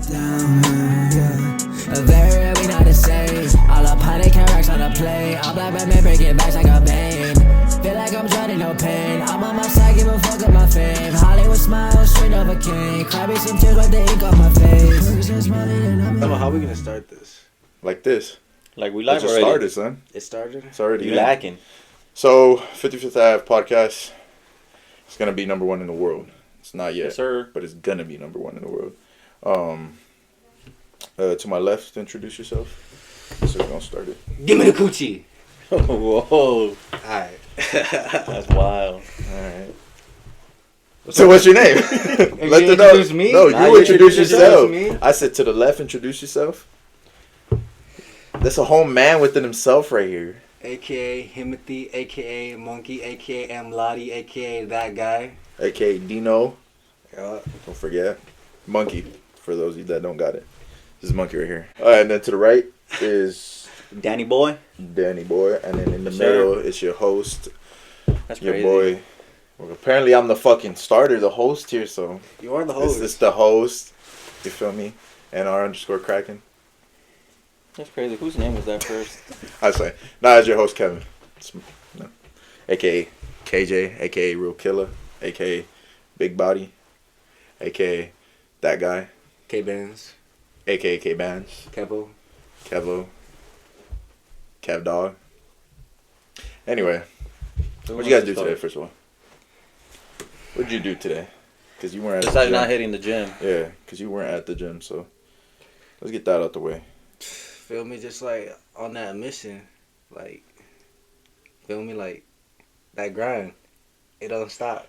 down, yeah. Very, we not the same. All up 100 racks on the plane. I'm black, but man, breaking backs like a vein. Feel like I'm drowning, no pain. I'm on my side, give a fuck of my fame. Hollywood smile, straight up a king. Cry me some tears, wipe the ink off my face. How are we gonna start this? Like this. Like we live It just already. started, son. It started? It's already You in. lacking. So, 55th Ave podcast. It's going to be number one in the world. It's not yet. Yes, sir. But it's going to be number one in the world. To my left, introduce yourself. So we're going to start it. Give me the coochie. Whoa. Alright. That's wild. Alright. So what's your name? Let them know. Introduce me? No, Nah, you you introduce introduce yourself. me. I said to the left, introduce yourself. That's a whole man within himself right here. AKA Himothy, AKA Monkey, AKA M. Lottie, AKA that guy. A.K.A. Dino. Yeah. Don't forget. Monkey. For those of you that don't got it. This is Monkey right here. Alright, and then to the right is Danny boy. Danny Boy. And then in the Yes, middle sir. is your host. That's Your crazy. boy. Well, apparently I'm the fucking starter, the host here, so You are the host. this is the host. You feel me? And R_Kraken. That's crazy. Whose name was that first? I say, nah, as your host, Kevin. No. AKA KJ, AKA Real Killer, AKA Big Body, AKA That Guy, K-Bands. AKA K-Bands, Kevo. Kevo, Kev Dog. Anyway, what'd you guys do today, first of all? What'd you do today? Because you weren't at the Besides gym. not hitting the gym. Yeah, because you weren't at the gym, so let's get that out the way. Feel me? Just like on that mission. Like, feel me? Like, that grind. It don't stop.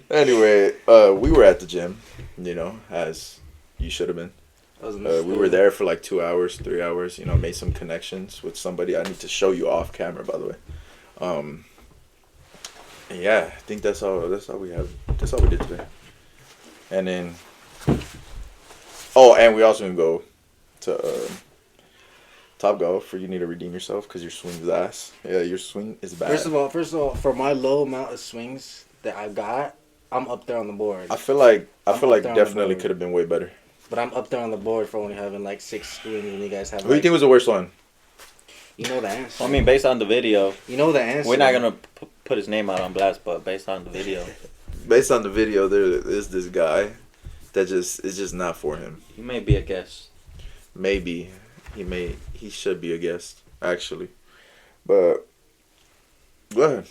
Anyway, we were at the gym, as you should have been. We were there for like 2 hours, 3 hours, made some connections with somebody. I need to show you off camera, by the way. And yeah, I think that's all we did today. And then, and we also gonna go to Top Golf, where you need to redeem yourself because your swing's ass. Yeah, your swing is bad. First of all, for my low amount of swings that I got, I'm up there on the board. I feel like I'm up there on the definitely board. could have been way better. But I'm up there on the board for only having like 6 swings when you guys have. Who do you think was the worst one? You know the answer. I mean, based on the video, You know the answer. we're not gonna put his name out on blast, but based on the video, Based on the video, there is this guy that is just not for him. he may be a guest. Maybe he should be a guest, actually. But go ahead.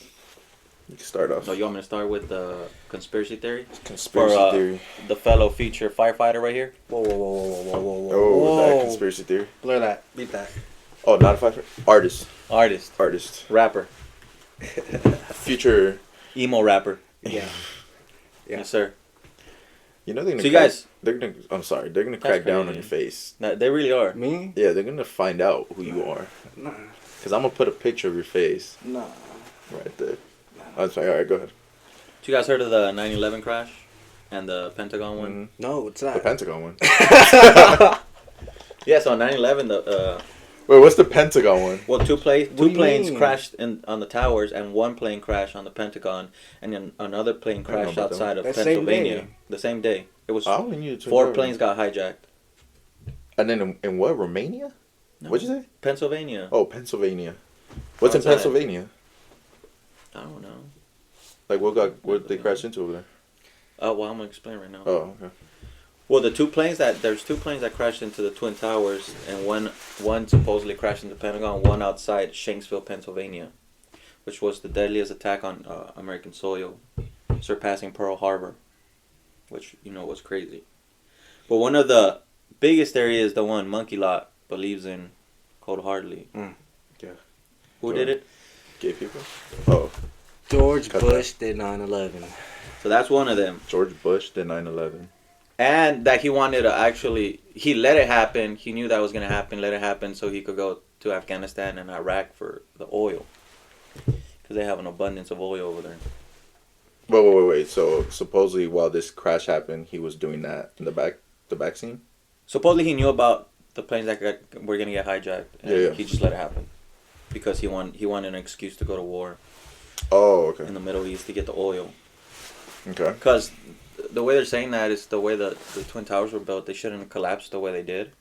You can start off. So you want me to start with the conspiracy theory? Conspiracy For, theory. The fellow feature firefighter right here. Whoa, whoa, whoa, whoa, whoa, whoa, whoa, Oh, whoa. that conspiracy theory. Blur that. Beat that. Oh, not a firefighter. Artist. Artist. Rapper. Future. Emo rapper. Yeah. Yeah. Yes, sir. They're gonna. So you guys- I'm sorry. They're gonna That's crack down on crazy. your face. They really are. Me? Yeah, they're gonna find out who you are. Nah. Cause I'm gonna put a picture of your face Nah. right there. I'm sorry. All right, go ahead. So you guys heard of the 9/11 crash and the Pentagon one? Mhm. No, what's The that? Pentagon one. Yeah. So on 9/11, the Wait, what's the Pentagon one? well, two What do you planes mean? crashed on the towers, and one plane crashed on the Pentagon, and then another plane I know crashed about that outside of one. That same Pennsylvania. day. The same day. It was I only knew 4 planes got hijacked. And then in what? Romania? No. What'd you say? Pennsylvania. Oh, Pennsylvania. What's in Outside. Pennsylvania? I don't know. Like what did they crash into over there? Well, I'm gonna explain right now. Oh, okay. Well, there's 2 planes that crashed into the Twin Towers, and one supposedly crashed into the Pentagon, one outside Shanksville, Pennsylvania, which was the deadliest attack on American soil, surpassing Pearl Harbor, which was crazy. But one of the biggest theory is the one Monkey Lot believes in, cold-heartedly. Yeah. Who did it? Gay people? Oh, George Cut Bush did 9/11. So that's one of them. George Bush did 9/11. And that he wanted to he let it happen. He knew that was going to happen, let it happen so he could go to Afghanistan and Iraq for the oil. Because they have an abundance of oil over there. Wait. So supposedly while this crash happened, he was doing that in the back scene? Supposedly he knew about the planes that were going to get hijacked. And Yeah. he just let it happen. Because he wanted an excuse to go to war Oh, okay. in the Middle East to get the oil. Okay. Because the way they're saying that is the way the Twin Towers were built. They shouldn't have collapsed the way they did.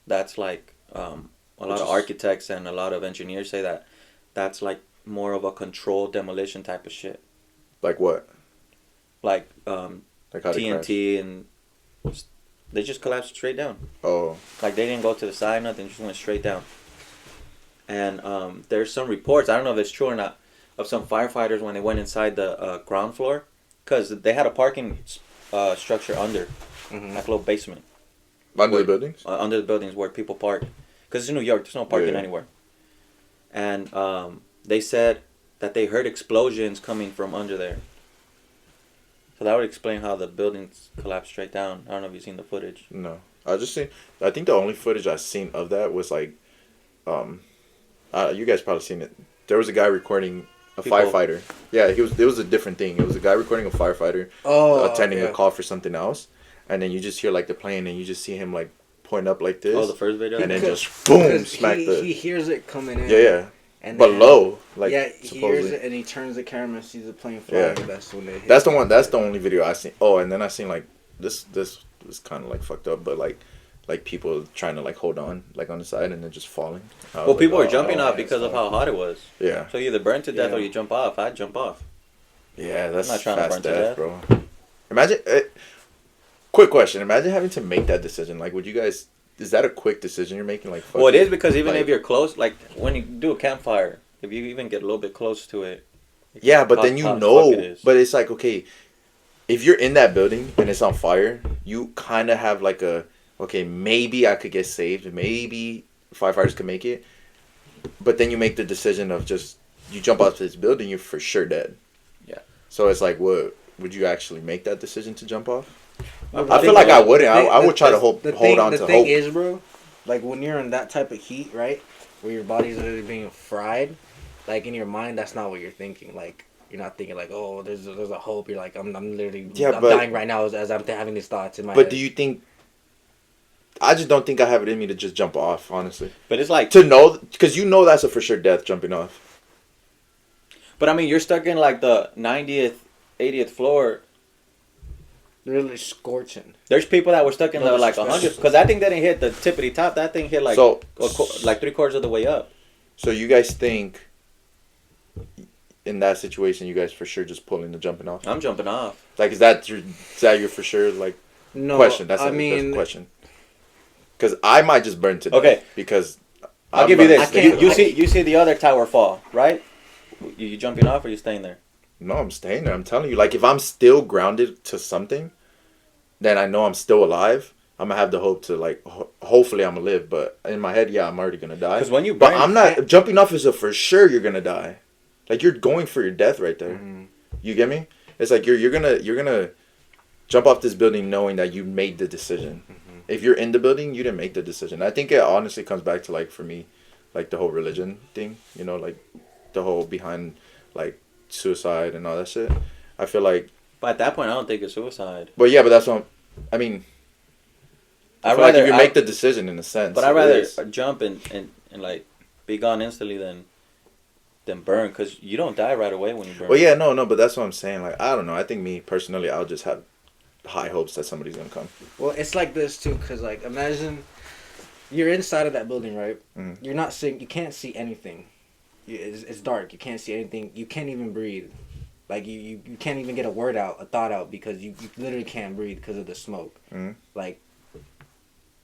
That's like a lot of architects and a lot of engineers say that that's like more of a controlled demolition type of shit. Like what? Like Like how they crash? TNT and they just collapsed straight down. Oh. Like they didn't go to the side, nothing. Just went straight down. And there's some reports. I don't know if it's true or not. Of some firefighters when they went inside the ground floor, because they had a parking structure under, like a little basement. Under the buildings? Under the buildings where people park. Because it's in New York, there's no parking Yeah. anywhere. And they said that they heard explosions coming from under there. So that would explain how the buildings collapsed straight down. I don't know if you've seen the footage. No. I think the only footage I've seen of that was like, you guys probably seen it. There was a guy recording a firefighter. Yeah, it was a different thing. It was a guy recording a firefighter attending a call for something else, and then you just hear like the plane, and you just see him like point up like this. Oh, the first video. And then just boom, smack he hears it coming in. Yeah. And But then, low, like yeah, he supposedly. hears it and he turns the camera and sees the plane flying. Yeah. That's when they hit. That's the one. That's the only video I seen. Oh, and then I seen like this was kind of like fucked up, but like people trying to like hold on like on the side and then just falling. Well, people were jumping off yeah, because of how hot it was. Yeah. So you either burn to death Yeah. or you jump off. I'd jump off. Yeah, that's I'm not trying to fast burn to death. bro. Imagine. Quick question. Imagine having to make that decision. Like, would you guys? Is that a quick decision you're making? Like, Well, it is because even like- if you're close, like when you do a campfire, if you even get a little bit close to it. Yeah, but how- then you how know. fuck it is. But it's like, okay, if you're in that building and it's on fire, you kind of have like a, okay, maybe I could get saved. Maybe firefighters could make it. But then you make the decision of just, you jump out to this building, you're for sure dead. Yeah. So it's like, what, would you actually make that decision to jump off? Well, I feel like I wouldn't. I would try to hold on to hope. The thing is, bro, like when you're in that type of heat, right, where your body's literally being fried, like in your mind, that's not what you're thinking. Like you're not thinking like, oh, there's a hope. You're like, I'm literally, I'm dying right now as I'm having these thoughts in my head. But do you think? I just don't think I have it in me to just jump off, honestly. But it's like To know, because you know that's a for sure death jumping off. But I mean, you're stuck in like the 90th, 80th floor. Literally scorching. There's people that were stuck in No the like disrespect. 100 because that thing didn't hit the tippity top. That thing hit like So- like 3/4 of the way up. So you guys think, in that situation, you guys for sure just pulling the jumping off? I'm jumping off. Like, is that your for sure like No, question? That's I that's mean, a question. Because I might just burn to death. Okay. Because I'll I'm give you not- this. I can't- You see the other tower fall, right? You jumping off or you staying there? No, I'm staying there. I'm telling you. Like, if I'm still grounded to something, then I know I'm still alive. I'm gonna have the hope to like. Hopefully, I'm gonna live. But in my head, yeah, I'm already gonna die. Because when you But burn, I'm not jumping off is a for sure you're gonna die. Like, you're going for your death right there. Mhm. You get me? It's like you're gonna jump off this building knowing that you made the decision. If you're in the building, you didn't make the decision. I think it honestly comes back to like for me, like the whole religion thing. You know, like the whole behind like suicide and all that shit. I feel like, But at that point, I don't think it's suicide. but yeah, but that's what I mean. I I'd feel like rather you can make the decision in a sense. But I'd It rather is. jump and like be gone instantly than burn because you don't die right away when you burn. Well, yeah, no, but that's what I'm saying. Like, I don't know. I think me personally, I'll just have high hopes that somebody's gonna come. Well, it's like this too, cause like imagine you're inside of that building, right? Mhm. You're not seeing, you can't see anything. It's dark. You can't see anything. You can't even breathe. Like you can't even get a word out, a thought out, because you literally can't breathe because of the smoke. Mhm. Like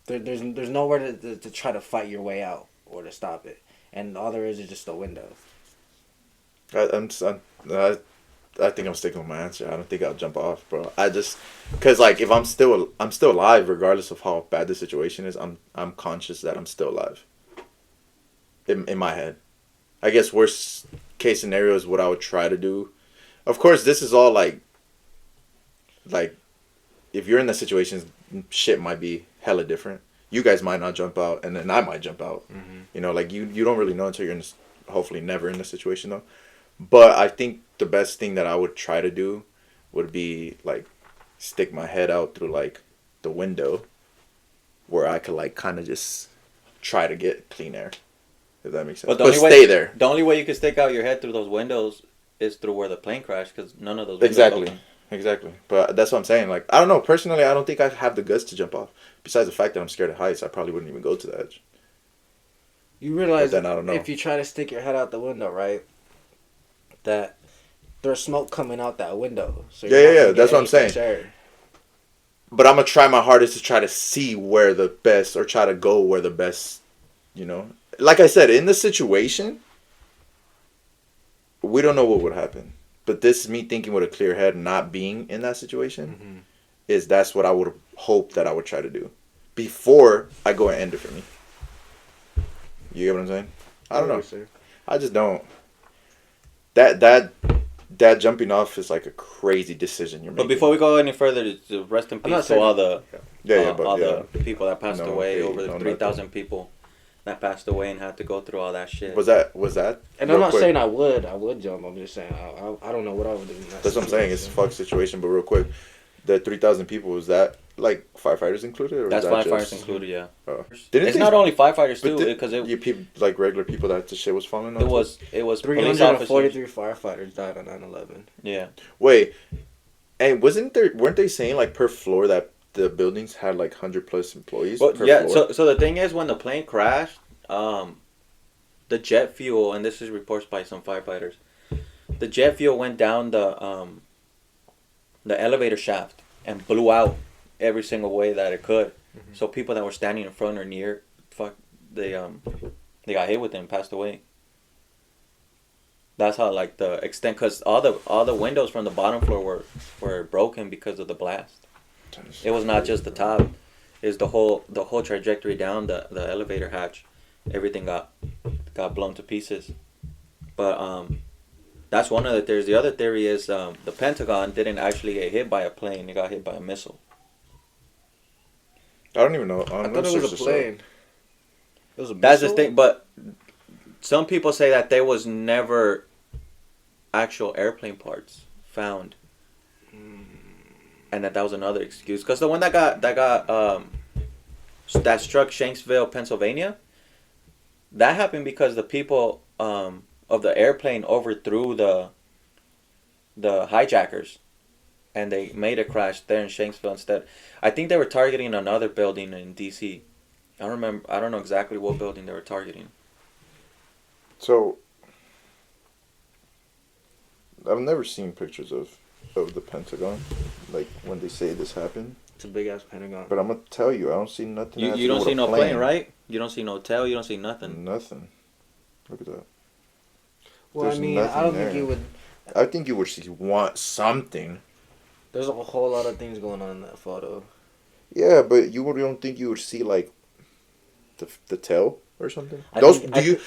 there's nowhere to try to fight your way out or to stop it, and all there is just a window. I think I'm sticking with my answer. I don't think I'll jump off, bro. I just, cause like if I'm still alive, regardless of how bad the situation is. I'm conscious that I'm still alive. In my head, I guess worst case scenario is what I would try to do. Of course, this is all like if you're in that situation, shit might be hella different. You guys might not jump out, and then I might jump out. Mm-hmm. You know, like you don't really know until you're in this, hopefully never in this situation though. But I think the best thing that I would try to do would be like stick my head out through like the window where I could like kind of just try to get clean air. If that makes sense. But stay there. The only way you can stick out your head through those windows is through where the plane crashed because none of those windows Exactly. open. Exactly. But that's what I'm saying. Like, I don't know. Personally, I don't think I have the guts to jump off. Besides the fact that I'm scared of heights, I probably wouldn't even go to the edge. You realize But then I don't know. if you try to stick your head out the window, right, that there's smoke coming out that window. So you're not gonna That's get what I'm any saying. fresh air. But I'm going to try my hardest to try to see where the best, or try to go where the best, you know. Like I said, in the situation, we don't know what would happen. But this is me thinking with a clear head, not being in that situation, that's what I would hope that I would try to do before I go and end it for me. You get what I'm saying? I don't know. I just don't. That jumping off is like a crazy decision you're making. But before we go any further, rest in peace to all the the people that passed away. Over the 3,000 people that passed away and had to go through all that shit. Was that? And I'm not saying I would jump. I'm just saying I don't know what I would do. That's what I'm saying. It's a fucked situation. But real quick, the 3,000 people, was that like firefighters included? Or That's was that firefighters just... included, yeah. It's not only firefighters too, because people like regular people that the shit was falling on. It was 343 firefighters died on 9/11. Yeah. Wait, and weren't they saying like per floor that the buildings had like 100+ employees? Well, per floor? So the thing is, when the plane crashed, the jet fuel, and this is reports by some firefighters, the jet fuel went down the elevator shaft and blew out every single way that it could. Mm-hmm. So people that were standing in front or near, they got hit with it and passed away. That's how like the extent, because all the windows from the bottom floor were broken because of the blast. It was not just the top; it's the whole trajectory down the elevator hatch. Everything got blown to pieces. But that's one of the theories. The other theory is the Pentagon didn't actually get hit by a plane; it got hit by a missile. I don't even know. I thought it was a plane. It was a missile? That's the thing, but some people say that there was never actual airplane parts found, and that was another excuse. Because the one that struck Shanksville, Pennsylvania, that happened because the people of the airplane overthrew the hijackers. And they made a crash there in Shanksville instead. I think they were targeting another building in D.C. I don't know exactly what building they were targeting. So, I've never seen pictures of the Pentagon, like when they say this happened. It's a big ass Pentagon. But I'm gonna tell you, I don't see nothing. You don't see no plane, right? You don't see no tail. You don't see nothing. Nothing. Look at that. Well, I mean, I don't think you would. I think you would want something. There's a whole lot of things going on in that photo. Yeah, but you don't think you would see like the tail or something? You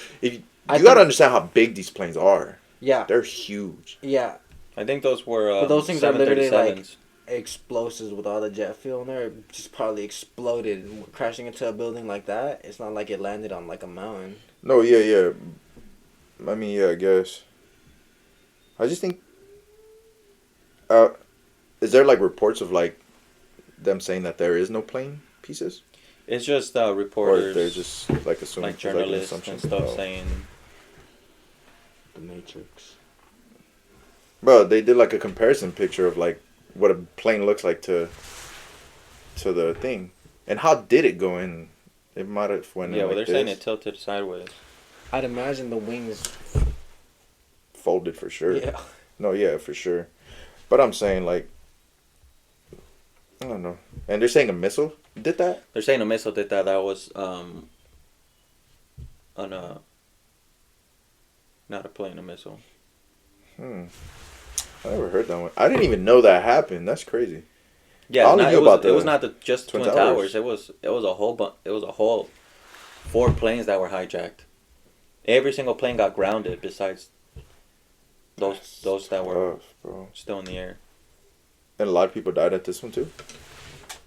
gotta understand how big these planes are. Yeah, they're huge. Yeah, I think those were. But those things are literally like explosives with all the jet fuel in there. It just probably exploded, crashing into a building like that. It's not like it landed on like a mountain. No, yeah. I mean, yeah, I guess. I just think. Is there like reports of like them saying that there is no plane pieces? It's just reporters. Or they're just like assuming, like journalists and stuff saying. The Matrix. Bro, they did like a comparison picture of like what a plane looks like to the thing, and how did it go in? It might have went. Yeah, in well, like they're saying it tilted sideways. I'd imagine the wings folded for sure. Yeah. No, yeah, for sure. But I'm saying like. I don't know. And they're saying a missile did that? They're saying a missile did that. That was on a not a plane, a missile. I never heard that one. I didn't even know that happened. That's crazy. Yeah, it was not just Twin Towers. It was a whole it was a whole 4 planes that were hijacked. Every single plane got grounded besides those that were still in the air. And a lot of people died at this one too?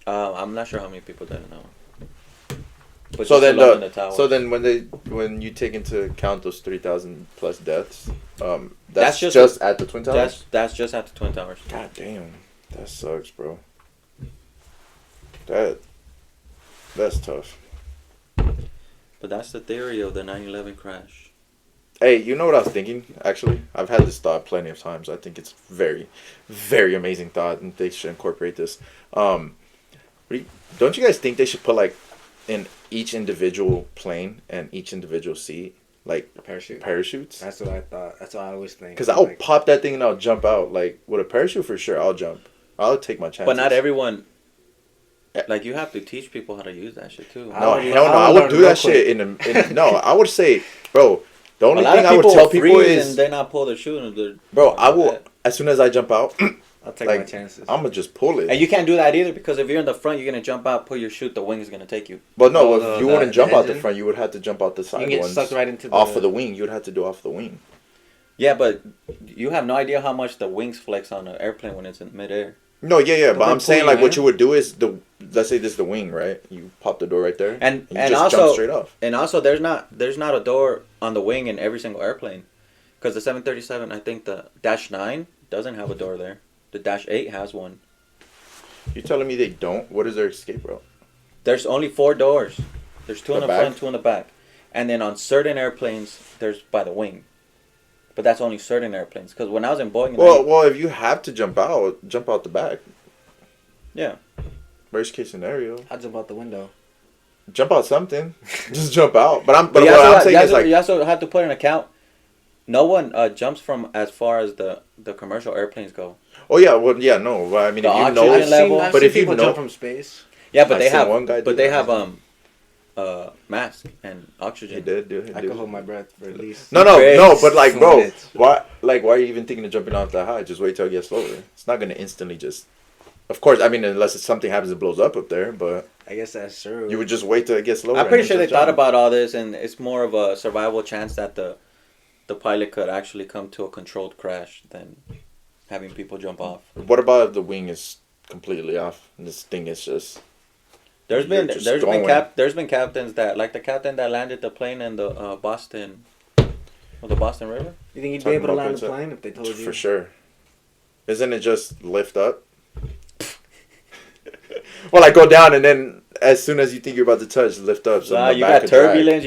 I'm not sure how many people died in that one. But so then when you take into account those 3,000 plus deaths, that's just at the Twin Towers? That's just at the Twin Towers. God damn. That sucks, bro. That's tough. But that's the theory of the 9/11 crash. Hey, you know what I was thinking? Actually, I've had this thought plenty of times. I think it's very, very amazing thought, and they should incorporate this. Um, what do you- don't you guys think they should put like in each individual plane and each individual seat like A parachute. parachutes? That's what I thought. That's what I always think. Because I'll like, pop that thing and I'll jump out. Like with a parachute for sure, I'll jump. I'll take my chances. But not everyone. Yeah. Like, you have to teach people how to use that shit too. I No, would- hell no. I I would would do learn that real shit no, I would say, bro. The A only lot thing of I would people tell will people freeze is, and they not pull their shoe. And they're bro, I will as soon as I jump out, I'll take my like chances. I'm gonna just pull it. And you can't do that either, because if you're in the front, you're gonna jump out, pull your chute, the wing is gonna take you. But no, Oh, if no, you the- wouldn't the jump out the engine? front, you would have to jump out the You side can get ones. sucked right into the Off of the wing. You would have to do off the wing. Yeah, but you have no idea how much the wings flex on an airplane when it's in midair. No, yeah, But but they I'm saying pull like you what in. you would do is let's say this is the wing, right? You pop the door right there, And you and just also jump straight off. and also there's not a door on the wing in every single airplane, because the 737, I think the Dash 9 doesn't have a door there. The Dash 8 has one. You're telling me they don't? What is their escape route? There's only 4 doors. There's 2 in The the front, back? 2 in the back, and then on certain airplanes there's by the wing. But that's only certain airplanes. Because when I was in Boeing, Well, if you have to jump out the back. yeah. Worst case scenario, I'll jump out the window. jump out something. Just jump out. But But you what also, I'm saying is like, you also have to put in account. No one jumps from as far as the commercial airplanes go. oh yeah, well yeah, no. But I mean, The if you oxygen know, level. I've but seen if you people know, jump from space. Yeah, but I've they seen have one guy do but they that. have mask and oxygen. he did do it. I could hold my breath for at least. No, but like, 2 bro, minutes. why are you even thinking of jumping off that high? Just wait till it gets lower. It's not gonna instantly just. Of course, I mean, unless something happens, it blows up there. But I guess that's true. you would just wait till it gets lower. I'm pretty and sure then they just thought jump. about all this, and it's more of a survival chance that the pilot could actually come to a controlled crash than having people jump off. What about if the wing is completely off and this thing is just? There's You're been just there's going. been captains that, like the captain that landed the plane in the Boston, the Boston River. You think you'd be Talking able to about land a Prince- plane if they told you? For sure. Isn't it just lift up? Well, like go down and then as soon as you think you're about to touch, lift up. So Nah, the you back got could drag. turbulence.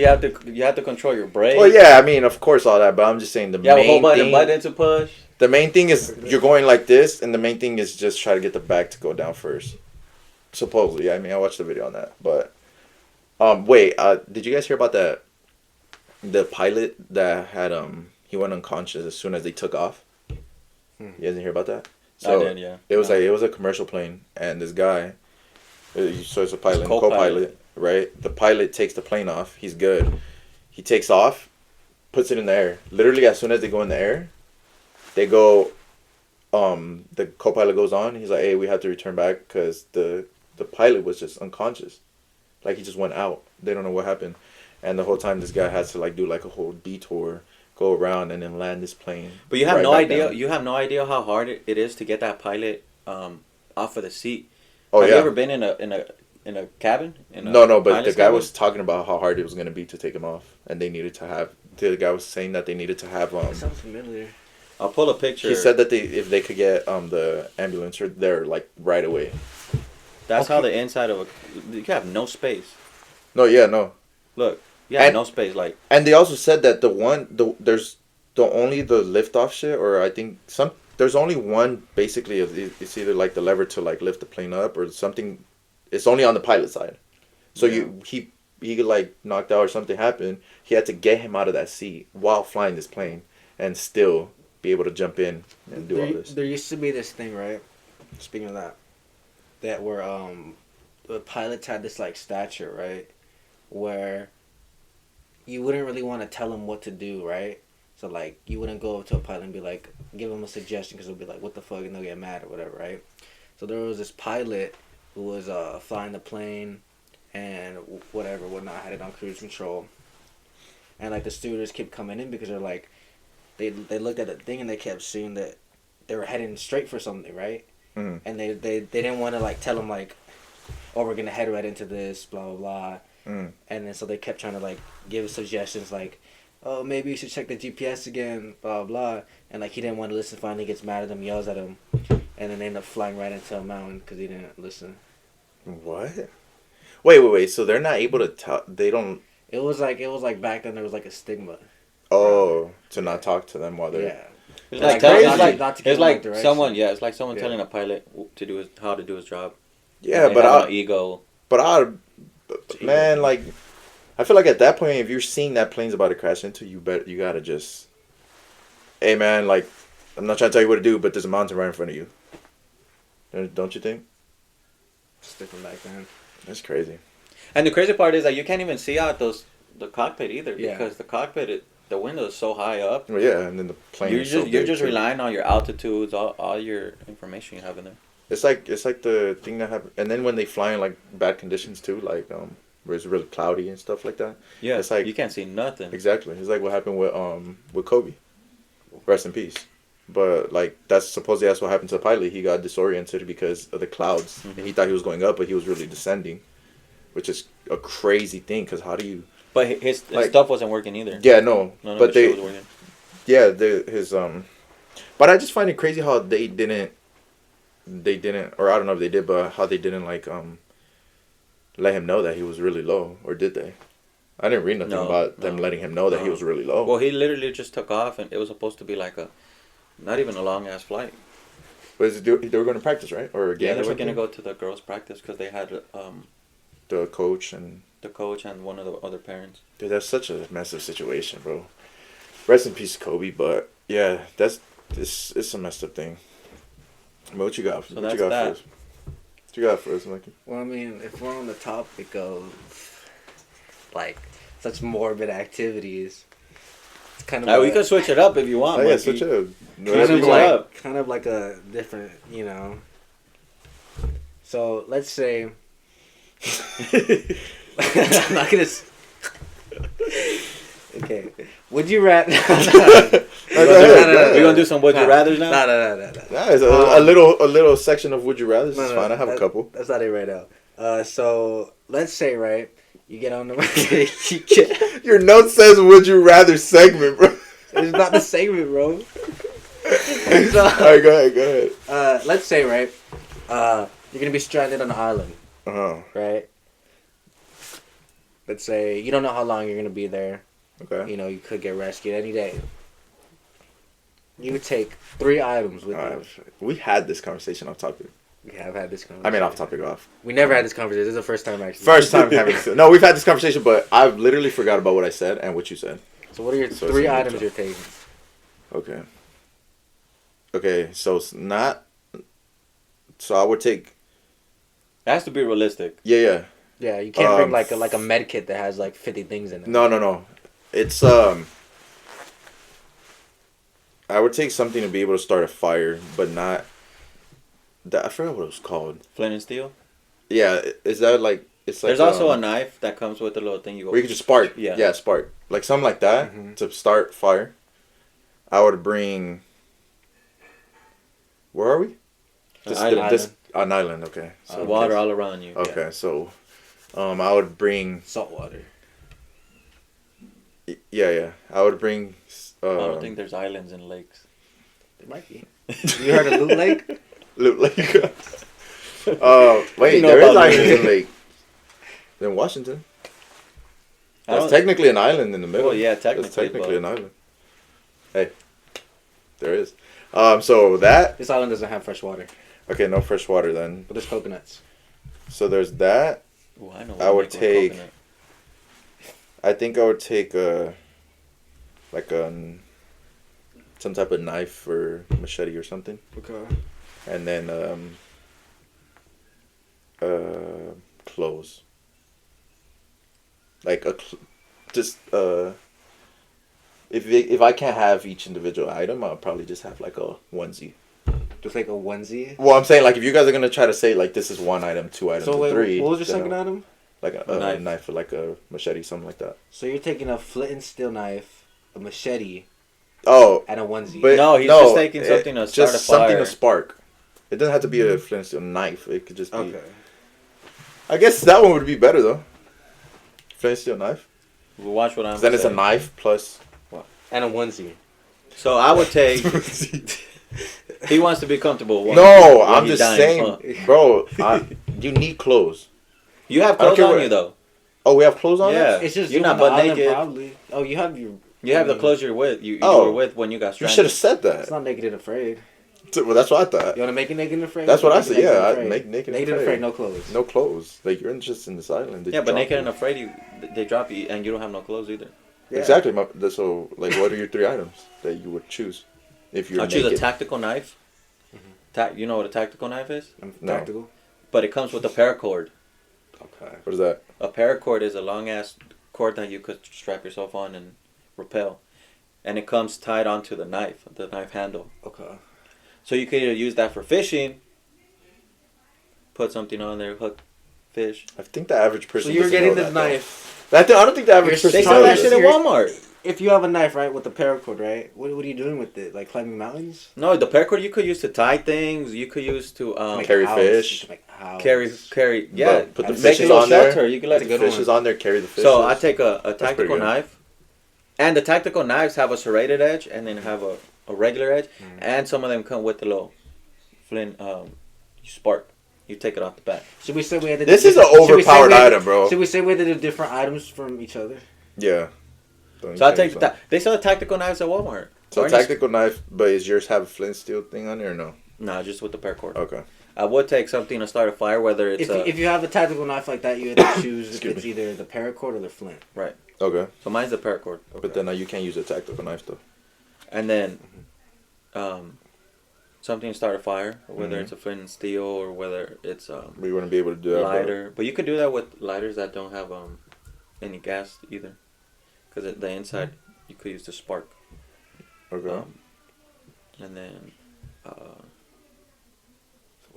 You have to control your brake. Well, yeah, I mean, of course, all that, but I'm just saying the You have a whole main button thing. to push. The main thing is you're going like this, and the main thing is just try to get the back to go down first. Supposedly, I mean, I watched the video on that, but wait, did you guys hear about that? The pilot that had he went unconscious as soon as they took off. You guys didn't hear about that? I did, yeah. It was No. like it was a commercial plane, and this guy, so it's a pilot, and co-pilot. co-pilot, right? The pilot takes the plane off. He's good. He takes off, puts it in the air. Literally, as soon as they go in the air, they go. The co-pilot goes on. He's like, "Hey, we have to return back because the pilot was just unconscious, like he just went out. They don't know what happened, and the whole time this guy has to like do like a whole detour, go around, and then land this plane. But you have right no back idea. down. You have no idea how hard it is to get that pilot off of the seat. Oh have yeah. you ever been in a cabin? No, but pilot's the guy cabin? was talking about how hard it was gonna be to take him off, and they needed to have. The guy was saying that they needed to have. That sounds familiar. I'll pull a picture. He said that if they could get the ambulance or there like right away. That's how the inside of a. You have no space. No, yeah, no, Look, you have And- no space. Like, and they also said that there's the only the liftoff shit, or I think there's only one basically of it's either like the lever to like lift the plane up or something. It's only on the pilot side, so Yeah. he like knocked out or something happened. He had to get him out of that seat while flying this plane, and still be able to jump in and do all this. There used to be this thing, right? Speaking of that where the pilots had this like stature, right? Where you wouldn't really want to tell them what to do, right? So like you wouldn't go up to a pilot and be like, give them a suggestion because they'll be like, what the fuck, and they'll get mad or whatever, right? So there was this pilot who was flying the plane and whatnot, had it on cruise control, and like the stewardess kept coming in because they're like, they looked at the thing and they kept seeing that they were heading straight for something, right? Mhm. And they didn't want to like tell them like, oh, we're gonna head right into this, blah blah blah. Mm. And then so they kept trying to like give suggestions like, oh, maybe you should check the GPS again, blah blah. And like he didn't want to listen. Finally gets mad at him, yells at him, and then they end up flying right into a mountain because he didn't listen. What? Wait. So they're not able to tell. They don't. It was like back then there was like a stigma. Oh, to not talk to them while they're. Yeah. It's Like, like, tell, crazy. it's like, Not to give it's them, like like, direction. someone, yeah, it's like someone Yeah. telling a pilot to do his, how to do his job. Yeah, They but have I, no ego. but man, like, I feel like at that point, if you're seeing that plane's about to crash into you, you gotta just, hey man, like, I'm not trying to tell you what to do, but there's a mountain right in front of you. Don't you think? It's different back then. That's crazy. And the crazy part is that you can't even see out the cockpit either Yeah. because the cockpit, the window is so high up. Well, yeah, and then the plane. You're is just so you're big, just too. relying on your altitudes, all your information you have in there. It's like the thing that happened, and then when they fly in like bad conditions too, like where it's really cloudy and stuff like that. Yeah, it's like you can't see nothing. exactly. It's like what happened with Kobe. Rest in peace. But like that's what happened to the pilot. He got disoriented because of the clouds, and he thought he was going up, but he was really descending, which is a crazy thing. Because how do you? But his like- stuff wasn't working either. Yeah, no, None of but his shit was working. yeah, his but I just find it crazy how they didn't, or I don't know if they did, but how they didn't like let him know that he was really low, or did they? I didn't read nothing about them letting him know that he was really low. Well, he literally just took off, and it was supposed to be like not even a long ass flight. But they were going to practice, right? Or again, Yeah, they were gonna go to the girls' practice because they had the coach and the coach and one of the other parents. dude, that's such a massive situation, bro. Rest in peace, Kobe. But yeah, it's a messed up thing. But what you got? So what that's you got that. for us? What you got for us, Mikey? Well, I mean, if we're on the topic of like such morbid activities, it's kind of We can switch it up if you want. Oh yeah, Mikey. switch it up. kind of like a different, you know. So let's say I'm not gonna. Okay, would you rather? We're gonna do some would you rather's now. No. Yeah, it's a little section of would you rather. It's fine. I have a couple. That's not it right now. So let's say, right, you get on the. Your note says "Would you rather" segment, bro. It's not the segment, bro. So, All right, go ahead. let's say, right, you're gonna be stranded on an island, right? Let's say you don't know how long you're gonna be there. Okay. You know, you could get rescued any day. You would take 3 items with you. We had this conversation off topic. We have had this conversation. I mean, off topic, off. We never had this conversation. This is the first time, actually. First time having this. No, we've had this conversation, but I've literally forgot about what I said and what you said. So what are your So 3 it's a items good you're taking? Okay. Okay, so it's not. So I would take. It has to be realistic. Yeah. Yeah, you can't bring like a med kit that has like 50 things in it. No. It's I would take something to be able to start a fire, but not. I forgot what it was called. Flint and steel. Yeah, is that like it's like? There's also a knife that comes with a little thing you go. where you can just spark. Yeah. Yeah, spark. Like something like that to start fire. I would bring. Where are we? An island. Okay. So water all around you. Okay, so, I would bring. Salt water. Yeah. I would bring. I don't think there's islands and lakes. There might be. You heard of Loot Lake? Loot Lake. Wait, You know there is about islands Loot in Lake. In Washington. I That's don't- technically an island in the middle. Well, yeah, That's technically, technically but- an island. Hey, there is. So that. This island doesn't have fresh water, Okay, no fresh water then. but there's coconuts. So there's that. Ooh, I know. I would make with take- coconut. I think I would take some type of knife or machete or something, Okay. and then clothes. Like if I can't have each individual item, I'll probably just have like a onesie. Just like a onesie. Well, I'm saying like if you guys are gonna try to say like this is 1 item, 2 items, So or wait, 3. what was your then second item? Like a Knife. knife or like a machete, something like that. So you're taking a flint and steel knife, a machete, Oh, and a onesie. but No, he's just taking something to start just a something fire. to spark. It doesn't have to be a flint and steel knife. It could just be. Okay. I guess that one would be better though. Flint and steel knife. Well, watch what I'm 'Cause then it's a saying. knife plus. And a onesie. So I would take. He wants to be comfortable. when I'm he's just dying, saying, huh? bro. You need clothes. You have I don't clothes care on what- you though. Oh, we have clothes on Yeah. us? It's just You're you not on the butt island, naked. probably. Oh, you have your You have the mean, clothes you're with. You Oh. were with when you got You stranded. should have said It's that. not naked and afraid. Well, that's what I thought. You want to make it naked and afraid? That's what I Make it said. naked and Yeah, afraid. make naked Naked and and afraid. afraid, no clothes. No clothes. Like you're just in this island. They Yeah, but drop naked you. and afraid, they drop you, and you don't have no clothes either. Yeah. Exactly. So, like, what are your 3 items that you would choose if you're I'll naked? choose a tactical knife. You know what a tactical knife is? I'm No. tactical. But it comes with a paracord. Okay. What is that? A paracord is a long ass cord that you could strap yourself on and rappel, and it comes tied onto the knife handle. Okay. So you could either use that for fishing, put something on there, hook fish. I think the average person. So you're doesn't getting know this that, though. knife. I don't think the average You're person. They sell that knows shit this. at Walmart. If you have a knife, right, with the paracord, right, what are you doing with it? Like climbing mountains? No, the paracord you could use to tie things. You could use to Make Carry house, fish. to make house. carry. Yeah, Put the Make make a fishes little on there. shelter. You can That's let a The good one. fishes on there. Carry the fishes. So I take a pretty tactical good. knife, and the tactical knives have a serrated edge, and then have a regular edge, and some of them come with a little flint spark. You take it off the back. Should we say we had to This do is an should we say overpowered we had to- item, bro. Should we say we had to do different items from each other? Yeah. So I take they sell the tactical knives at Walmart. So Or just- tactical knife, but is yours have a flint steel thing on it or no? Nah, just with the paracord. Okay. I would take something to start a fire, whether it's If you have a tactical knife like that, you have to choose if Excuse it's me. either the paracord or the flint. Okay. so mine's the paracord. But then you can't use a tactical knife though. And then something to start a fire, whether Mhm. it's a flint and steel or whether it's We wouldn't be able to do that. lighter. But you could do that with lighters that don't have any gas either, because the inside you could use the spark. But, okay. And then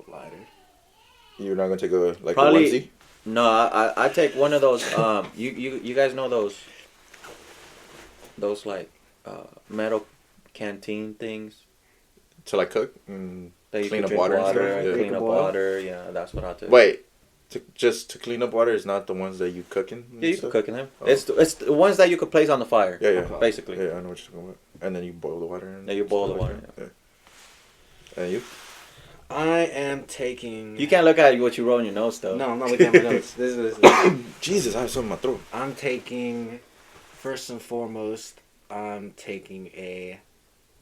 Lighter. You're not gonna take a Probably- a onesie? no, I take one of those. You guys know those like metal canteen things To like cook and that you clean can up drink water and water, stuff? Yeah. clean Drink up water. water. Yeah, that's what I take. Wait, just to clean up water is not the ones that you cook in? and Yeah, you stuff? can cook in them. Oh. It's the ones that you could place on the fire. Yeah, yeah. Okay. Basically. Yeah, I know what you're talking about. And then you boil the water in. Yeah, you boil the stuff like water, that? Yeah. And you? I am taking. You can't look at what you wrote in your notes though. No, I'm not looking at my notes. This is. Jesus, I have something in my throat. I'm taking. First and foremost, I'm taking a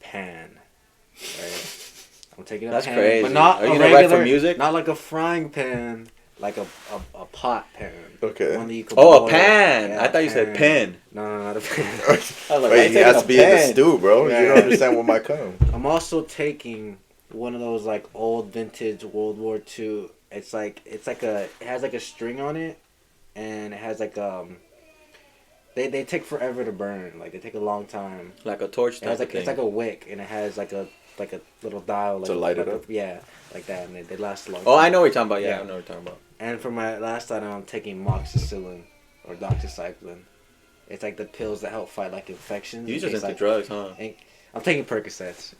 pan. Right. I'm taking a That's pan, crazy. but not Are you a gonna write regular for music? Not like a frying pan, like a pot pan. Okay. One that you could Oh, boil. a pan. Yeah, I thought you said pen. No, not a pan. I was like, Wait, I he has to be in the pen. stew, bro. Yeah. You don't understand what might come. I'm also taking one of those like old vintage World War II. It has like a string on it, and it has like They take forever to burn. Like they take a long time. Like a torch It type has of like thing. it's like a wick, and it has like a little dial like To light it like up? yeah, like that, and they last a long. Oh, time. I know what you're talking about. Yeah, Yeah. I know what you're talking about. And for my last item, I'm taking moxicillin or doxycycline. It's like the pills that help fight like infections. You in just case, into like, drugs, huh? I'm taking Percocets.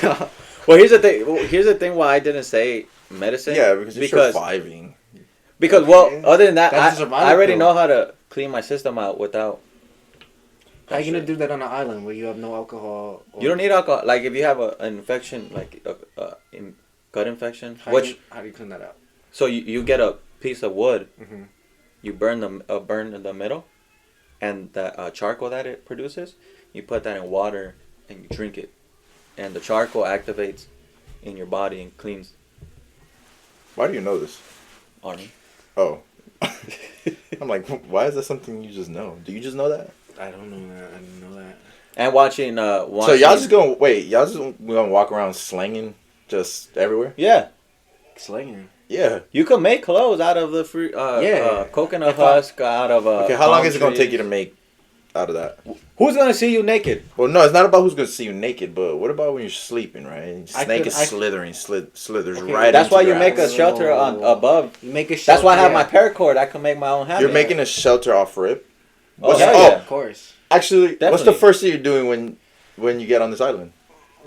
No. Well, here's the thing. Here's the thing. Why I didn't say medicine? Yeah, because you're surviving. Because well, Okay. other than that, That's a I survival already pill. know how to clean my system out without. How you gonna shit. do that on an island where you have no alcohol? Or You don't need alcohol. Like if you have an infection, like a gut infection, How which how do you clean that out? so you get a piece of wood, Mm-hmm. you burn the middle, and that charcoal that it produces, you put that in water and you drink it, and the charcoal activates in your body and cleans. Why do you know this? Army. Oh. I'm like, why is that something you just know? Do you just know that? I don't know that. I didn't know that. And watching. So y'all just gonna wait? Y'all just gonna walk around slanging just everywhere? Yeah, Slinging. Yeah. you can make clothes out of the free. Yeah. Coconut If I- husk out of. Okay. How long palm is it gonna take you trees. to make out of that? Who's gonna see you naked? Well, no, it's not about who's gonna see you naked, but what about when you're sleeping, right? I Snake could- is I- slithering, slithers Okay, right. That's into why you grass. make a shelter on above. You make a. That's why I have yeah. my paracord. I can make my own hammock. You're making a shelter off rip. Oh, What's- hell oh, yeah. Of course. actually, what's the Definitely. first thing you're doing when you get on this island?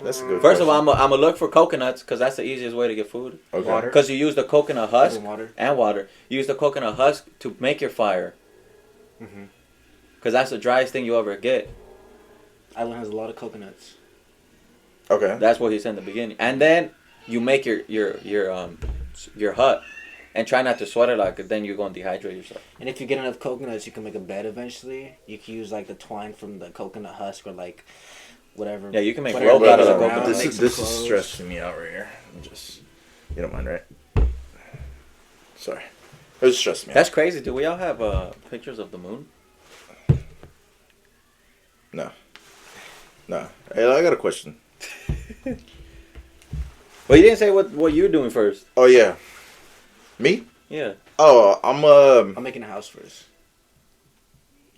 That's a good. First of question. all, I'm gonna look for coconuts because that's the easiest way to get food. okay. Water. Because you use the coconut husk And water. and water. You use the coconut husk to make your fire. Mhm. Because that's the driest thing you ever get. Island has a lot of coconuts. Okay. That's what he said in the beginning. And then you make your hut And try not to sweat it like, 'cause then you're going to dehydrate yourself. And if you get enough coconuts, you can make a bed eventually. You can use like the twine from the coconut husk or like whatever. Yeah, you can make whatever rope out of the lays coconut. around, This make is some this is clothes. stressing me out right here. I'm just, you don't mind, right? Sorry, it was stressing me out. That's crazy. Do we all have pictures of the moon? No. Hey, I got a question. Well, you didn't say what you're doing first. Oh yeah, me? Yeah. Oh, I'm making a house first.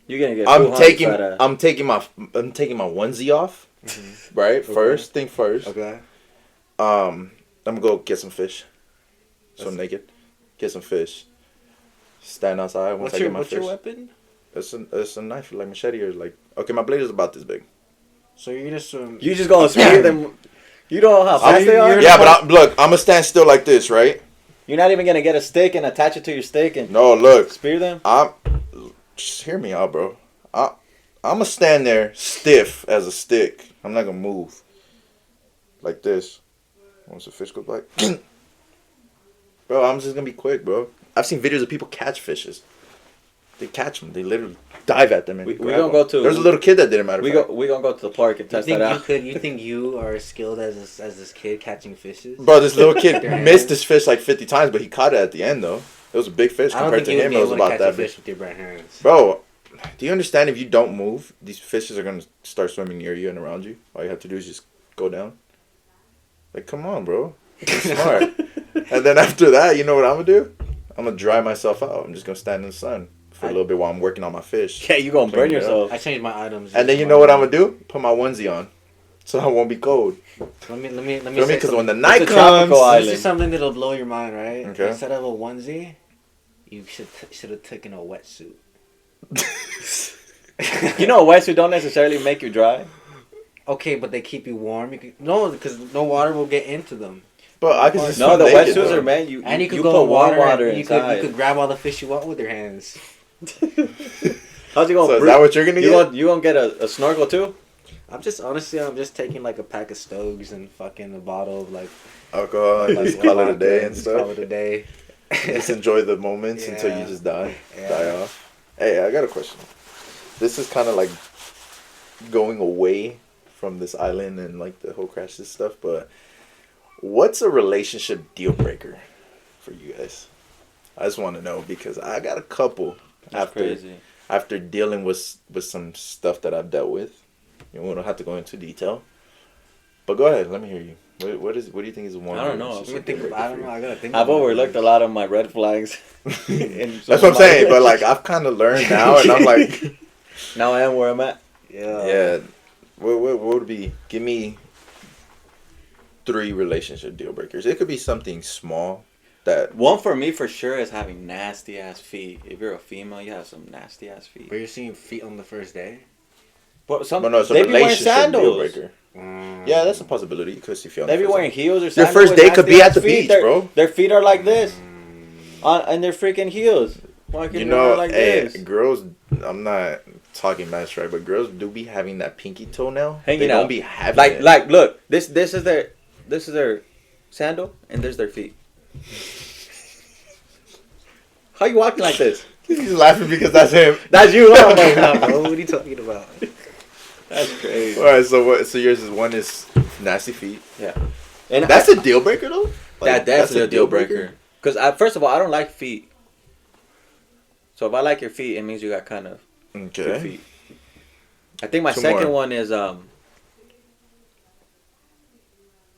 You're gonna get. I'm 200 taking at a- I'm taking my onesie off. Right, Okay. first thing first. Okay. I'm gonna go get some fish. So That's- naked, get some fish. Stand outside once I get my What's fish. your weapon? It's a knife, like machete or like. Okay, my blade is about this big. So you're just You just gonna spear them. You don't know how fast they are. you're- Yeah, but look, I'm gonna stand still like this, right? You're not even gonna get a stick and attach it to your stick and No, look, spear them. just hear me out, bro. I'm gonna stand there stiff as a stick. I'm not gonna move. Like this. Once the fish goes by. Bro, I'm just gonna be quick, bro. I've seen videos of people catch fishes. They catch them. They literally dive at them and We grab gonna them. go to- There's a little kid that did it, matter of fact. We gonna go to the park and You test think that you out. could? You think you are as skilled as this kid catching fishes? Bro, this little kid Their hands. missed this fish like 50 times, but he caught it at the end, though. It was a big fish I don't compared think to you would him. be It was able to about catch a that big. fish with your bare hands. Bro, do you understand if you don't move, these fishes are going to start swimming near you and around you? All you have to do is just go down. Like, come on, bro. Be smart. And then after that, you know what I'm going to do? I'm going to dry myself out. I'm just going to stand in the sun for a little bit while I'm working on my fish. Yeah, you gonna burn Clean it up. yourself. I changed my items. And then you know what I'm going to do? Put my onesie on. So I won't be cold. Let me Feel me? say Because when something. the night It's a tropical comes... island. This is something that'll blow your mind, right? Okay. Instead of a onesie, you should have taken a wetsuit. You know, wetsuit don't necessarily make you dry. Okay, but they keep you warm. No, because no water will get into them. But I can just No, swim the naked, wetsuits though. are meant. You And you could you go put in warm water and you inside. could grab all the fish you want with your hands. How's you gonna? So is that what you're going to get? You gonna get a snorkel too? I'm just taking like a pack of Stogs and fucking a bottle of like Alcohol and like just call it a vodka day and just Call stuff. it a day. Just enjoy the moments until you Yeah. just die Yeah. off. Hey, I got a question. This is kind of like going away from this island and like the whole crashes stuff, but what's a relationship deal breaker for you guys? I just want to know because I got a couple That's crazy. after dealing with some stuff that I've dealt with. You know, we don't have to go into detail, but go ahead. Let me hear you. What do you think is one? I don't know. relationship Let me think deal about, I breaker don't for know. you? I gotta think. I've about overlooked it. a lot of my red flags. That's what I'm saying. But like I've kind of learned now, and I'm like, Now I am where I'm at. yeah. What would be? Give me 3 relationship deal breakers. It could be something small that. One for me for sure is having nasty ass feet. If you're a female, you have some nasty ass feet. But you're seeing feet on the first day. But some But no, it's a they be wearing relationship deal sandals. breaker. Yeah, that's a possibility because if you're on They the be first wearing date. heels or Your sandals. first with date could be nasty at the ass feet. beach, Their- bro. Their feet are like this, and they're freaking heels. Fucking You know, like hey, this. girls. I'm not talking mess, right? But girls do be having that pinky toenail. Hanging they out. don't be having Like it. look, this is their sandal, and there's their feet. How you walking like this? He's laughing because that's him. That's you, huh? Nah, bro, what are you talking about? That's crazy. All right, so what? So yours is one is nasty feet. Yeah, and That's a deal breaker though. Like, that's definitely a deal breaker. Because first of all, I don't like feet. So if I like your feet, it means you got kind of good Okay. feet. I think my 2 second more. one is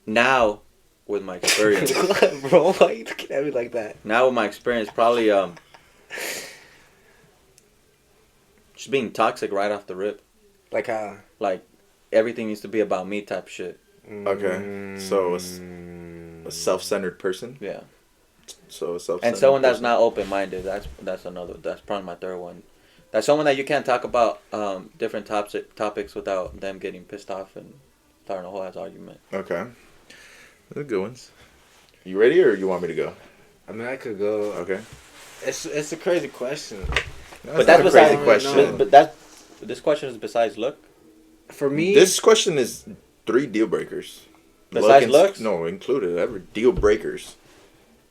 now with my experience. What, bro? Why are you looking at me like that? Now with my experience, probably just being toxic right off the rip. Like how? Like everything needs to be about me type shit. Okay. So a self-centered person. Yeah. So a self-centered And someone that's person. not open minded. That's another. That's probably my third one. That's someone that you can't talk about different topics without them getting pissed off and starting a whole ass argument. Okay. Those are good ones. You ready or you want me to go? I mean, I could go. Okay. It's a crazy question. But that's not a crazy besides- question. no. This question is besides look. For me, This question is 3 deal breakers. Besides and- looks? No, included. Ever deal breakers.